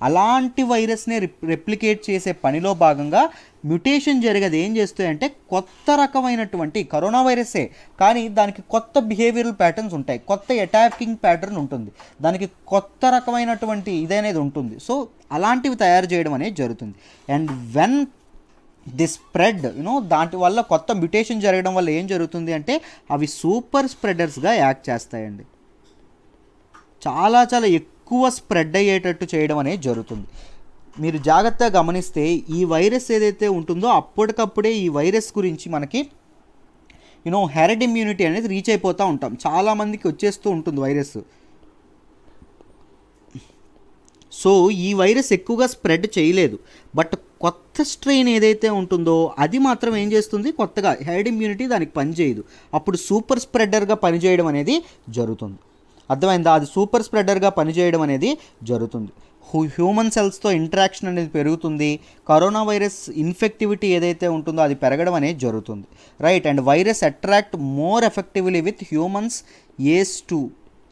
అలాంటి వైరస్ని రెప్లికేట్ చేసే పనిలో భాగంగా మ్యుటేషన్ జరిగేది ఏం చేస్తాయంటే కొత్త రకమైనటువంటి కరోనా వైరస్సే కానీ దానికి కొత్త బిహేవియరల్ ప్యాటర్న్స్ ఉంటాయి, కొత్త అటాకింగ్ ప్యాటర్న్ ఉంటుంది, దానికి కొత్త రకమైనటువంటి ఇదనేది ఉంటుంది. సో అలాంటివి తయారు చేయడం అనేది జరుగుతుంది. అండ్ వెన్ దిస్ స్ప్రెడ్ దాంట్ వల్ల కొత్త మ్యుటేషన్ జరగడం వల్ల ఏం జరుగుతుంది అంటే అవి సూపర్ స్ప్రెడర్స్గా యాక్ట్ చేస్తాయండి. చాలా చాలా ఎక్కువ స్ప్రెడ్ అయ్యేటట్టు చేయడం అనేది జరుగుతుంది. మీరు జాగ్రత్తగా గమనిస్తే ఈ వైరస్ ఏదైతే ఉంటుందో అప్పటికప్పుడే ఈ వైరస్ గురించి మనకి హెర్డ్ ఇమ్యూనిటీ అనేది రీచ్ అయిపోతూ ఉంటాం. చాలామందికి వచ్చేస్తూ ఉంటుంది వైరస్. సో ఈ వైరస్ ఎక్కువగా స్ప్రెడ్ చేయలేదు, బట్ కొత్త స్ట్రెయిన్ ఏదైతే ఉంటుందో అది మాత్రం ఏం చేస్తుంది, కొత్తగా హెర్డ్ ఇమ్యూనిటీ దానికి పనిచేయదు, అప్పుడు సూపర్ స్ప్రెడర్గా పనిచేయడం అనేది జరుగుతుంది. అర్థమైందా? అది సూపర్ స్ప్రెడర్గా పనిచేయడం అనేది జరుగుతుంది. హ్యూమన్ సెల్స్తో ఇంటరాక్షన్ అనేది పెరుగుతుంది, కరోనా వైరస్ ఇన్ఫెక్టివిటీ ఏదైతే ఉంటుందో అది పెరగడం అనేది జరుగుతుంది. Right. And virus attract more effectively with humans ACE2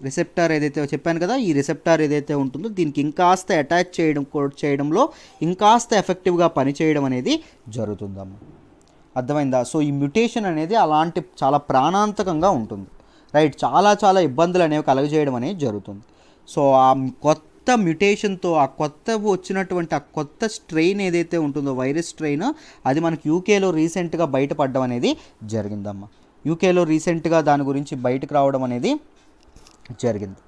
receptor ఏదైతే చెప్పాను కదా, ఈ రిసెప్టార్ ఏదైతే ఉంటుందో దీనికి ఇంకాస్త అటాచ్ చేయడంలో ఇంకాస్త ఎఫెక్టివ్గా పనిచేయడం అనేది జరుగుతుందమ్మ. అర్థమైందా? సో ఈ మ్యుటేషన్ అనేది అలాంటి చాలా ప్రాణాంతకంగా ఉంటుంది. రైట్. చాలా చాలా ఇబ్బందులు అనేవి కలుగజేయడం అనేది జరుగుతుంది. సో ఆ కొత్త మ్యుటేషన్తో ఆ కొత్త వచ్చినటువంటి ఆ కొత్త స్ట్రెయిన్ ఏదైతే ఉంటుందో వైరస్ స్ట్రెయిన్ అది మనకి యూకేలో రీసెంట్గా బయటపడడం అనేది జరిగిందమ్మ. యూకేలో రీసెంట్గా దాని గురించి బయటకు రావడం అనేది జరిగింది.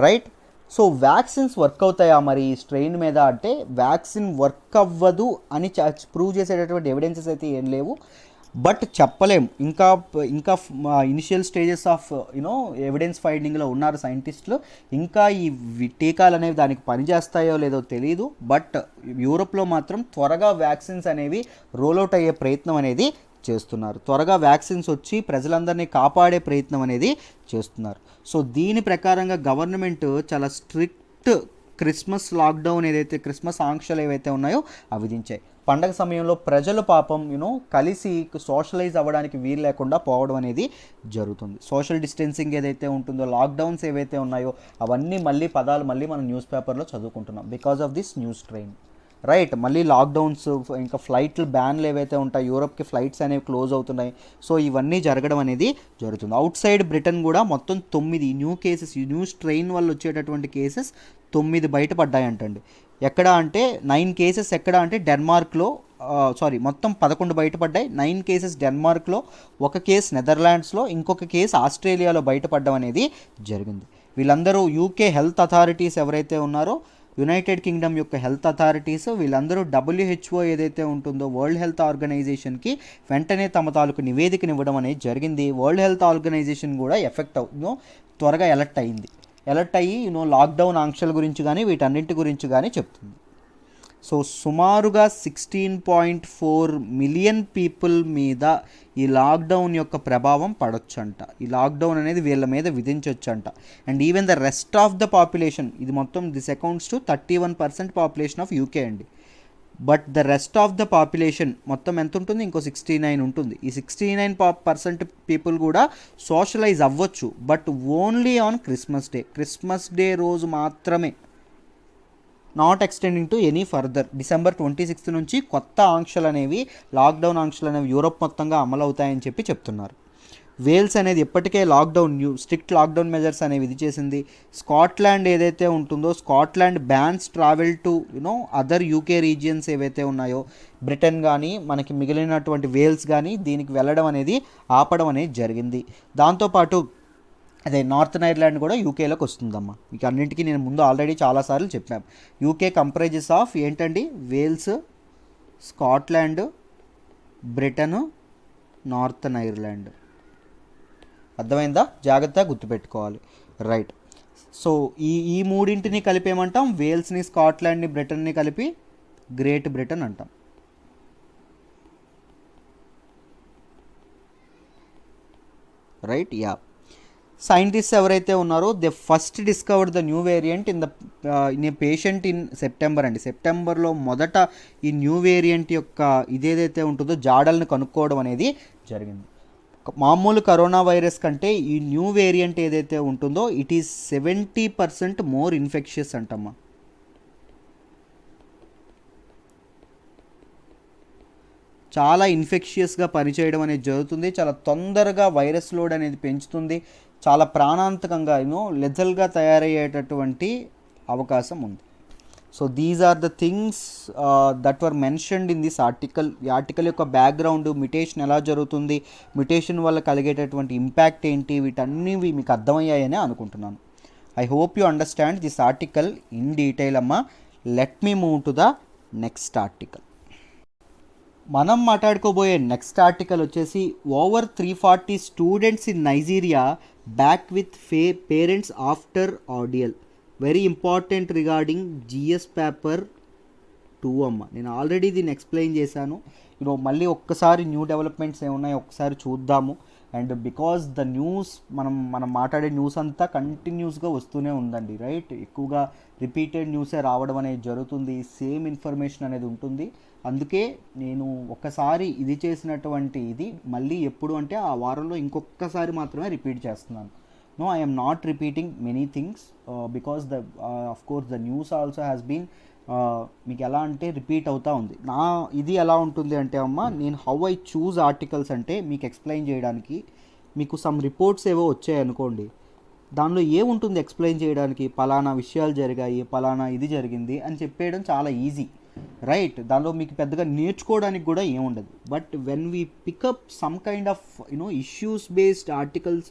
రైట్. సో వ్యాక్సిన్స్ వర్క్ అవుతాయా మరి ఈ స్ట్రెయిన్ మీద అంటే వ్యాక్సిన్ వర్క్ అవ్వదు అని ప్రూవ్ చేసేటటువంటి ఎవిడెన్సెస్ అయితే ఏం లేవు, బట్ చెప్పలేం. ఇంకా ఇనిషియల్ స్టేజెస్ ఆఫ్ ఎవిడెన్స్ ఫైండింగ్లో ఉన్నారు సైంటిస్టులు. ఇంకా ఈ టీకాలు అనేవి దానికి పనిచేస్తాయో లేదో తెలియదు, బట్ యూరోప్లో మాత్రం త్వరగా వ్యాక్సిన్స్ అనేవి రోల్అవుట్ అయ్యే ప్రయత్నం అనేది చేస్తున్నారు. త్వరగా వ్యాక్సిన్స్ వచ్చి ప్రజలందరినీ కాపాడే ప్రయత్నం అనేది చేస్తున్నారు. సో దీని ప్రకారంగా గవర్నమెంట్ చాలా స్ట్రిక్ట్ క్రిస్మస్ లాక్డౌన్ ఏదైతే క్రిస్మస్ ఆంక్షలు ఏవైతే ఉన్నాయో అవి విధించాయి. పండగ సమయంలో ప్రజలు పాపం కలిసి సోషలైజ్ అవ్వడానికి వీలు లేకుండా పోవడం అనేది జరుగుతుంది. సోషల్ డిస్టెన్సింగ్ ఏదైతే ఉంటుందో, లాక్డౌన్స్ ఏవైతే ఉన్నాయో అవన్నీ పదాలు మనం న్యూస్ పేపర్లో చదువుకుంటున్నాం because of this news train. Right. మళ్ళీ లాక్డౌన్స్, ఇంకా ఫ్లైట్లు బ్యాన్లు ఏవైతే ఉంటాయి, యూరోప్కి ఫ్లైట్స్ అనేవి క్లోజ్ అవుతున్నాయి. సో ఇవన్నీ జరగడం అనేది జరుగుతుంది. అవుట్ సైడ్ బ్రిటన్ కూడా మొత్తం 9 న్యూ స్ట్రెయిన్ వల్ల వచ్చేటటువంటి కేసెస్ 9 బయటపడ్డాయంటండి. ఎక్కడ అంటే 9 కేసెస్ ఎక్కడ అంటే డెన్మార్క్లో, మొత్తం 11 బయటపడ్డాయి. 9 కేసెస్ డెన్మార్క్లో, 1 కేసు నెదర్లాండ్స్లో, ఇంకొక కేసు ఆస్ట్రేలియాలో బయటపడడం అనేది జరిగింది. వీళ్ళందరూ యూకే హెల్త్ అథారిటీస్ ఎవరైతే ఉన్నారో, యునైటెడ్ కింగ్డమ్ యొక్క హెల్త్ అథారిటీస్ వీళ్ళందరూ WHO ఏదైతే ఉంటుందో వరల్డ్ హెల్త్ ఆర్గనైజేషన్కి వెంటనే తమ తాలూకు నివేదికనివ్వడం అనేది జరిగింది. వరల్డ్ హెల్త్ ఆర్గనైజేషన్ కూడా త్వరగా అలర్ట్ అయ్యి లాక్డౌన్ ఆంక్షల గురించి కానీ వీటన్నింటి గురించి కానీ చెప్తుంది. సో సుమారుగా 16.4 మిలియన్ పీపుల్ మీద ఈ లాక్డౌన్ యొక్క ప్రభావం పడొచ్చంట. ఈ లాక్డౌన్ అనేది వీళ్ళ మీద విధించవచ్చంట. And even the rest of the population, ఇది మొత్తం this accounts to 31% population of UK అండి. But the rest of the population మొత్తం ఎంత ఉంటుంది, ఇంకో 69 ఉంటుంది. ఈ 69% పీపుల్ కూడా సోషలైజ్ అవ్వచ్చు, but only on Christmas day రోజు మాత్రమే, not extending to any further. December 26 నుంచి కొత్త లాక్డౌన్ ఆంక్షలు అనేవి యూరోప్ మొత్తంగా అమలు అవుతాయని చెప్తున్నారు. వేల్స్ అనేది ఇప్పటికే స్ట్రిక్ట్ లాక్డౌన్ మెజర్స్ అనేవి ఇది చేసింది. స్కాట్లాండ్ ఏదైతే ఉంటుందో, Scotland bans travel to other UK regions ఏవైతే ఉన్నాయో, బ్రిటన్ కానీ మనకి మిగిలినటువంటి వేల్స్ కానీ దీనికి వెళ్ళడం అనేది ఆపడం అనేది జరిగింది. దాంతోపాటు అదే నార్థన్ ఐర్లాండ్ కూడా యూకేలోకి వస్తుందమ్మా. మీకు అన్నింటికీ నేను ముందు ఆల్రెడీ చాలాసార్లు చెప్పాను. యూకే కంప్రైజెస్ ఆఫ్ ఏంటండి, Wales, Scotland, Britain, northern Ireland. అర్థమైందా? జాగ్రత్తగా గుర్తుపెట్టుకోవాలి. రైట్. సో ఈ మూడింటిని కలిపి ఏమంటాం, వేల్స్ని, స్కాట్లాండ్ని, బ్రిటన్ని కలిపి గ్రేట్ బ్రిటన్ అంటాం. రైట్. యా. సైంటిస్ట్ ఎవరైతే ఉన్నారో they first discovered the new variant in a patient in September అండి. సెప్టెంబర్లో మొదట ఈ న్యూ వేరియంట్ యొక్క ఇదేదైతే ఉంటుందో జాడల్ని కనుక్కోవడం అనేది జరిగింది. మామూలు కరోనా వైరస్ కంటే ఈ న్యూ వేరియంట్ ఏదైతే ఉంటుందో ఇట్ ఈస్ 70% మోర్ ఇన్ఫెక్షియస్ అంటమ్మా. చాలా ఇన్ఫెక్షియస్గా పనిచేయడం అనేది జరుగుతుంది, చాలా తొందరగా వైరస్ లోడ్ అనేది పెంచుతుంది, చాలా ప్రాణాంతకంగా లెథల్గా తయారయ్యేటటువంటి అవకాశం ఉంది. So these are the things that were mentioned in this article. ఈ ఆర్టికల్ యొక్క బ్యాక్గ్రౌండ్, మ్యుటేషన్ ఎలా జరుగుతుంది, మ్యుటేషన్ వల్ల కలిగేటటువంటి ఇంపాక్ట్ ఏంటి, వీటన్నీ మీకు అర్థమయ్యాయని అనుకుంటున్నాను. I hope you understand this article in detail అమ్మా. Let me move to the next article. మనం మాట్లాడుకోబోయే నెక్స్ట్ ఆర్టికల్ వచ్చేసి over 340 students in Nigeria back with parents after ordeal. Very important regarding GS paper 2 అమ్మ. నేను ఆల్రెడీ దీన్ని ఎక్స్ప్లెయిన్ చేశాను. మళ్ళీ ఒక్కసారి న్యూ డెవలప్మెంట్స్ ఏమున్నాయో ఒక్కసారి చూద్దాము. అండ్ బికాజ్ ద న్యూస్ మనం మాట్లాడే న్యూస్ అంతా కంటిన్యూస్గా వస్తూనే ఉందండి, రైట్? ఎక్కువగా రిపీటెడ్ న్యూసే రావడం అనేది జరుగుతుంది, సేమ్ ఇన్ఫర్మేషన్ అనేది ఉంటుంది. అందుకే నేను ఒక్కసారి ఇది చేసినటువంటి ఇది మళ్ళీ ఎప్పుడు అంటే ఆ వారంలో ఇంకొకసారి మాత్రమే రిపీట్ చేస్తున్నాను. No, I am not repeating many things because of course the news also has been మీకు ఎలా అంటే రిపీట్ అవుతూ ఉంది. ఇది ఎలా ఉంటుంది అంటే అమ్మ, నేను హౌ ఐ చూజ్ ఆర్టికల్స్ అంటే మీకు ఎక్స్ప్లెయిన్ చేయడానికి. మీకు సమ్ రిపోర్ట్స్ ఏవో వచ్చాయి అనుకోండి, దానిలో ఏముంటుంది ఎక్స్ప్లెయిన్ చేయడానికి, పలానా విషయాలు జరిగాయి, పలానా ఇది జరిగింది అని చెప్పేయడం చాలా ఈజీ, రైట్? దానిలో మీకు పెద్దగా నేర్చుకోవడానికి కూడా ఏముండదు. But when we pick up some kind of issues based articles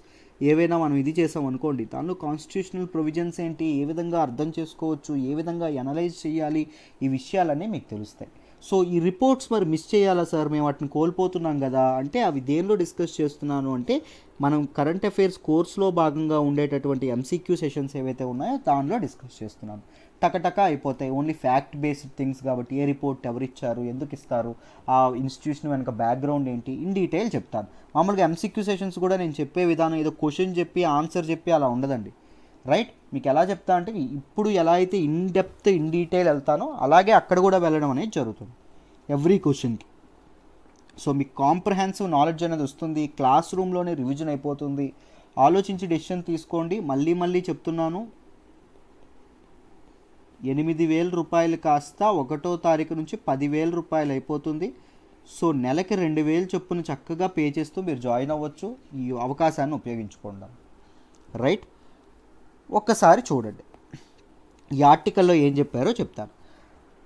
ఏవైనా మనం ఇది చేసాం అనుకోండి, దానిలో కాన్స్టిట్యూషనల్ ప్రొవిజన్స్ ఏంటి, ఏ విధంగా అర్థం చేసుకోవచ్చు, ఏ విధంగా ఎనలైజ్ చేయాలి, ఈ విషయాలన్నీ మీకు తెలుస్తాయి. సో ఈ రిపోర్ట్స్ మరి మిస్ చేయాలా సార్, మేము వాటిని కోల్పోతున్నాం కదా అంటే, అవి దేనిలో డిస్కస్ చేస్తున్నాను అంటే, మనం కరెంట్ అఫైర్స్ కోర్స్లో భాగంగా ఉండేటటువంటి ఎంసీక్యూ సెషన్స్ ఏవైతే ఉన్నాయో దానిలో డిస్కస్ చేస్తున్నాను. టకటక అయిపోతాయి, ఓన్లీ ఫ్యాక్ట్ బేస్డ్ థింగ్స్ కాబట్టి ఏ రిపోర్ట్ ఎవరిచ్చారు, ఎందుకు ఇస్తారు, ఆ ఇన్స్టిట్యూషన్ వెనక బ్యాక్గ్రౌండ్ ఏంటి, ఇన్ డీటెయిల్ చెప్తాను. మామూలుగా ఎంసీక్యూ సెషన్స్ కూడా నేను చెప్పే విధానం ఏదో క్వశ్చన్ చెప్పి ఆన్సర్ చెప్పి అలా ఉండదండి, రైట్? మీకు ఎలా చెప్తా అంటే, ఇప్పుడు ఎలా అయితే ఇన్ డెప్త్ ఇన్ డీటెయిల్ వెళ్తానో అలాగే అక్కడ కూడా వెళ్ళడం అనేది జరుగుతుంది ఎవ్రీ క్వశ్చన్కి. సో మీకు కాంప్రహెన్సివ్ నాలెడ్జ్ అనేది వస్తుంది, క్లాస్ రూమ్లోనే రివిజన్ అయిపోతుంది. ఆలోచించి డెసిషన్ తీసుకోండి. మళ్ళీ మళ్ళీ చెప్తున్నాను, 8,000 రూపాయలు కాస్త 1వ తారీఖు నుంచి 10,000 రూపాయలు అయిపోతుంది. సో నెలకి 2,000 చొప్పున చక్కగా పే చేస్తూ మీరు జాయిన్ అవ్వచ్చు. ఈ అవకాశాన్ని ఉపయోగించుకోండి, రైట్? ఒక్కసారి చూడండి ఈ ఆర్టికల్లో ఏం చెప్పారో చెప్తాను.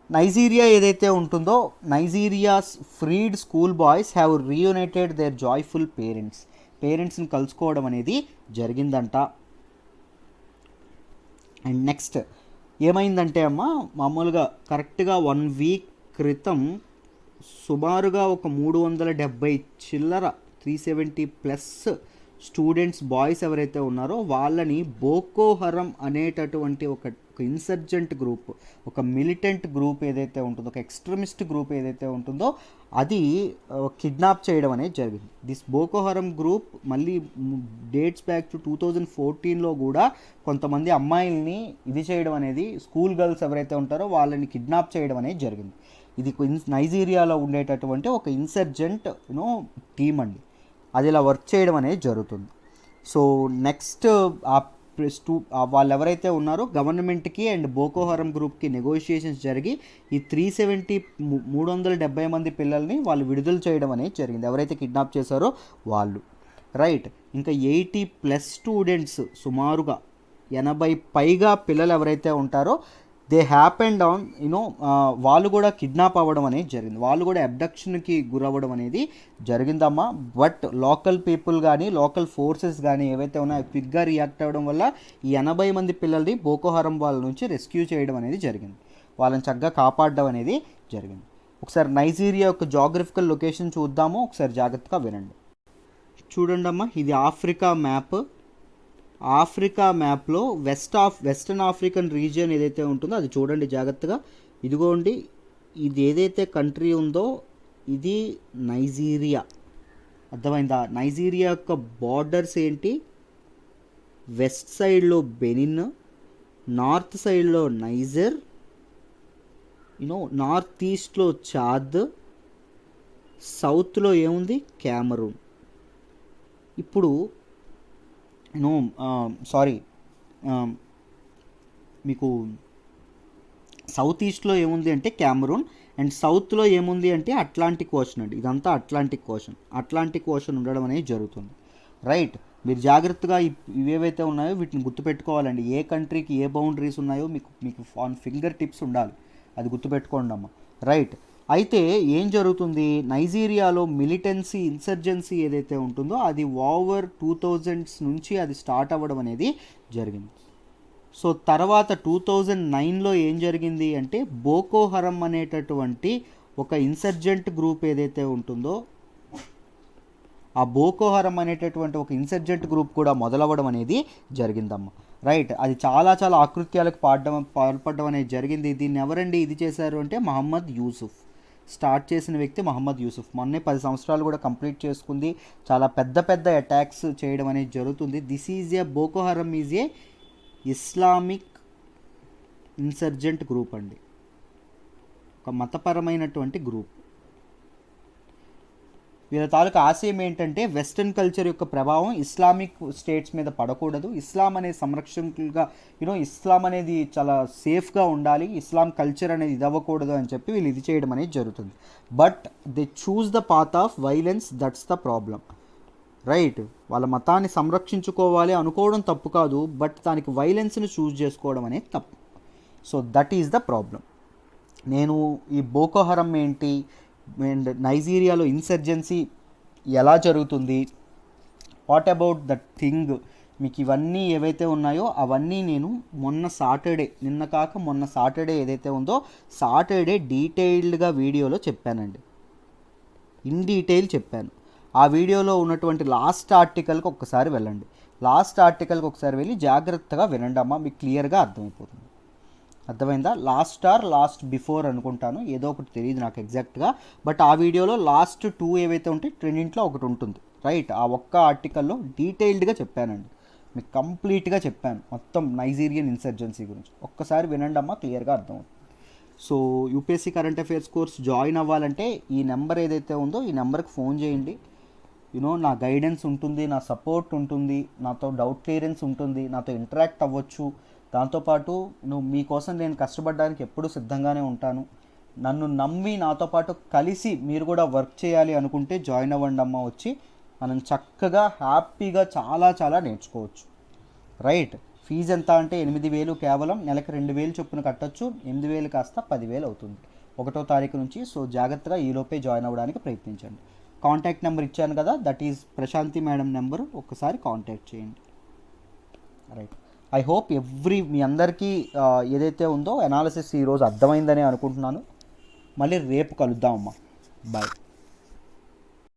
నైజీరియా ఏదైతే ఉంటుందో, Nigeria's freed school boys have reunited their joyful పేరెంట్స్ని కలుసుకోవడం అనేది జరిగిందంట. అండ్ నెక్స్ట్ ఏమైందంటే అమ్మ, మామూలుగా కరెక్ట్గా 1 వీక్ క్రితం సుమారుగా ఒక 370 చిల్లర 370+ స్టూడెంట్స్ బాయ్స్ ఎవరైతే ఉన్నారో వాళ్ళని బోకో హరం అనేటటువంటి ఒక ఇన్సర్జెంట్ గ్రూప్, ఒక మిలిటెంట్ గ్రూప్ ఏదైతే ఉంటుందో, ఒక ఎక్స్ట్రీమిస్ట్ గ్రూప్ ఏదైతే ఉంటుందో అది కిడ్నాప్ చేయడం అనేది జరిగింది. దిస్ బోకో హరం గ్రూప్ మళ్ళీ డేట్స్ బ్యాక్ టు 2014లో కూడా కొంతమంది అమ్మాయిల్ని ఇది చేయడం అనేది, స్కూల్ గర్ల్స్ ఎవరైతే ఉంటారో వాళ్ళని కిడ్నాప్ చేయడం అనేది జరిగింది. ఇది నైజీరియాలో ఉండేటటువంటి ఒక ఇన్సర్జెంట్ టీమ్ అండి. అది ఇలా వర్క్ చేయడం అనేది జరుగుతుంది. సో నెక్స్ట్ వాళ్ళు ఎవరైతే ఉన్నారో గవర్నమెంట్కి అండ్ బోకో హరం గ్రూప్కి నెగోషియేషన్స్ జరిగి ఈ 370 మంది పిల్లల్ని వాళ్ళు విడుదల చేయడం అనేది జరిగింది, ఎవరైతే కిడ్నాప్ చేశారో వాళ్ళు, రైట్? ఇంకా 80+ స్టూడెంట్స్, సుమారుగా 80 పైగా పిల్లలు ఎవరైతే ఉంటారో దే హ్యాపెండ్ ఆన్ వాళ్ళు కూడా కిడ్నాప్ అవ్వడం అనేది జరిగింది, వాళ్ళు కూడా అబ్డక్షన్కి గురవ్వడం అనేది జరిగిందమ్మా. బట్ లోకల్ పీపుల్ కానీ లోకల్ ఫోర్సెస్ కానీ ఏవైతే ఉన్నాయో క్విక్గా రియాక్ట్ అవ్వడం వల్ల ఈ 80 మంది పిల్లల్ని బోకో హరం వాళ్ళ నుంచి రెస్క్యూ చేయడం అనేది జరిగింది, వాళ్ళని చక్కగా కాపాడడం అనేది జరిగింది. ఒకసారి నైజీరియా యొక్క జాగ్రఫికల్ లొకేషన్ చూద్దాము, ఒకసారి జాగ్రత్తగా వినండి. చూడండి అమ్మా, ఇది ఆఫ్రికా మ్యాప్. ఆఫ్రికా మ్యాప్లో వెస్టర్న్ ఆఫ్రికన్ రీజియన్ ఏదైతే ఉంటుందో అది చూడండి జాగ్రత్తగా. ఇదిగోండి, ఇది ఏదైతే కంట్రీ ఉందో ఇది నైజీరియా, అర్థమైందా? నైజీరియా యొక్క బార్డర్స్ ఏంటి, వెస్ట్ సైడ్లో బెనిన్, నార్త్ సైడ్లో నైజర్, నార్త్ ఈస్ట్లో చాద్, సౌత్లో ఏముంది కెమెరూన్. ఇప్పుడు నో సారీ, మీకు సౌత్ ఈస్ట్లో ఏముంది అంటే క్యామరూన్, అండ్ సౌత్లో ఏముంది అంటే అట్లాంటిక్ ఓషన్ అండి. ఇదంతా అట్లాంటిక్ ఓషన్ ఉండడం అనేది జరుగుతుంది. రైట్, మీరు జాగ్రత్తగా ఇవేవైతే ఉన్నాయో వీటిని గుర్తుపెట్టుకోవాలండి. ఏ కంట్రీకి ఏ బౌండరీస్ ఉన్నాయో మీకు ఆన్ ఫింగర్ టిప్స్ ఉండాలి, అది గుర్తుపెట్టుకోండి అమ్మ. రైట్, అయితే ఏం జరుగుతుంది, నైజీరియాలో మిలిటెన్సీ ఇన్సర్జెన్సీ ఏదైతే ఉంటుందో అది ఓవర్ 2000s నుంచి అది స్టార్ట్ అవ్వడం అనేది జరిగింది. సో తర్వాత 2009లో ఏం జరిగింది అంటే బోకో హరం అనేటటువంటి ఒక ఇన్సర్జెంట్ గ్రూప్ ఏదైతే ఉంటుందో ఆ బోకో హరం అనేటటువంటి ఒక ఇన్సర్జెంట్ గ్రూప్ కూడా మొదలవ్వడం అనేది జరిగిందమ్మ. రైట్, అది చాలా చాలా ఆకృత్యాలకు పాల్పడడం అనేది జరిగింది. దీన్ని ఎవరండి ఇది చేశారు అంటే మహమ్మద్ యూసుఫ్. స్టార్ట్ చేసిన వ్యక్తి మహమ్మద్ యూసుఫ్. మొన్నే 10 సంవత్సరాలు కూడా కంప్లీట్ చేసుకుంది. చాలా పెద్ద పెద్ద అటాక్స్ చేయడం అనేది జరుగుతుంది. This is a Boko Haram is a Islamic insurgent group అండి, ఒక మతపరమైనటువంటి గ్రూప్. వీళ్ళ తాలూకా ఆశయం ఏంటంటే వెస్ట్రన్ కల్చర్ యొక్క ప్రభావం ఇస్లామిక్ స్టేట్స్ మీద పడకూడదు, ఇస్లాం అనే సంరక్షకులుగా ఇస్లాం అనేది చాలా సేఫ్గా ఉండాలి, ఇస్లాం కల్చర్ అనేది ఇది అవ్వకూడదు అని చెప్పి వీళ్ళు ఇది చేయడం అనేది జరుగుతుంది. But they choose the path of violence, that's the problem. Right, వాళ్ళ మతాన్ని సంరక్షించుకోవాలి అనుకోవడం తప్పు కాదు, బట్ దానికి వైలెన్స్ని చూస్ చేసుకోవడం అనేది తప్పు. So that is the problem. నేను ఈ బోకో హరం ఏంటి అండ్ నైజీరియాలో ఇన్సర్జెన్సీ ఎలా జరుగుతుంది, వాట్ అబౌట్ దట్ థింగ్, మీకు ఇవన్నీ ఏవైతే ఉన్నాయో అవన్నీ నేను మొన్న సాటర్డే ఏదైతే ఉందో సాటర్డే డీటెయిల్డ్గా వీడియోలో చెప్పానండి, ఇన్ డీటెయిల్ చెప్పాను. ఆ వీడియోలో ఉన్నటువంటి లాస్ట్ ఆర్టికల్కి ఒక్కసారి వెళ్ళండి, వెళ్ళి జాగ్రత్తగా వినండి అమ్మా, మీకు క్లియర్గా అర్థమైపోతుంది. అర్థమైందా? లాస్ట్ బిఫోర్ అనుకుంటాను, ఏదో ఒకటి తెలియదు నాకు ఎగ్జాక్ట్గా, బట్ ఆ వీడియోలో లాస్ట్ 2 ఏవైతే ఉంటే రెండింట్లో ఒకటి ఉంటుంది. రైట్, ఆ ఒక్క ఆర్టికల్లో డీటెయిల్డ్గా చెప్పానండి, మీకు కంప్లీట్గా చెప్పాను మొత్తం నైజీరియన్ ఇన్సర్జెన్సీ గురించి. ఒక్కసారి వినండి అమ్మా, క్లియర్గా అర్థమవుతుంది. So UPSC current affairs course join అవ్వాలంటే ఈ నెంబర్ ఏదైతే ఉందో ఈ నెంబర్కి ఫోన్ చేయండి. నా గైడెన్స్ ఉంటుంది, నా సపోర్ట్ ఉంటుంది, నాతో డౌట్ క్లియరెన్స్ ఉంటుంది, నాతో ఇంటరాక్ట్ అవ్వచ్చు. దాంతోపాటు మీకోసం నేను కష్టపడడానికి ఎప్పుడూ సిద్ధంగానే ఉంటాను. నన్ను నమ్మి నాతో పాటు కలిసి మీరు కూడా వర్క్ చేయాలి అనుకుంటే జాయిన్ అవ్వండి అమ్మ. వచ్చి మనం చక్కగా హ్యాపీగా చాలా చాలా నేర్చుకోవచ్చు. రైట్, ఫీజు ఎంత అంటే 8,000 కేవలం, నెలకు 2,000 చొప్పున కట్టచ్చు. 8,000 కాస్త 10,000 అవుతుంది 1వ తారీఖు నుంచి. సో జాగ్రత్తగా ఈలోపే జాయిన్ అవ్వడానికి ప్రయత్నించండి. కాంటాక్ట్ నెంబర్ ఇచ్చాను కదా, that is Prashanti madam number, ఒక్కసారి కాంటాక్ట్ చేయండి. రైట్, ఐ హోప్ మీ అందరికీ ఏదైతే ఉందో అనాలిసిస్ ఈరోజు అర్థమైందని అనుకుంటున్నాను. మళ్ళీ రేపు కలుద్దామమ్మా. బాయ్.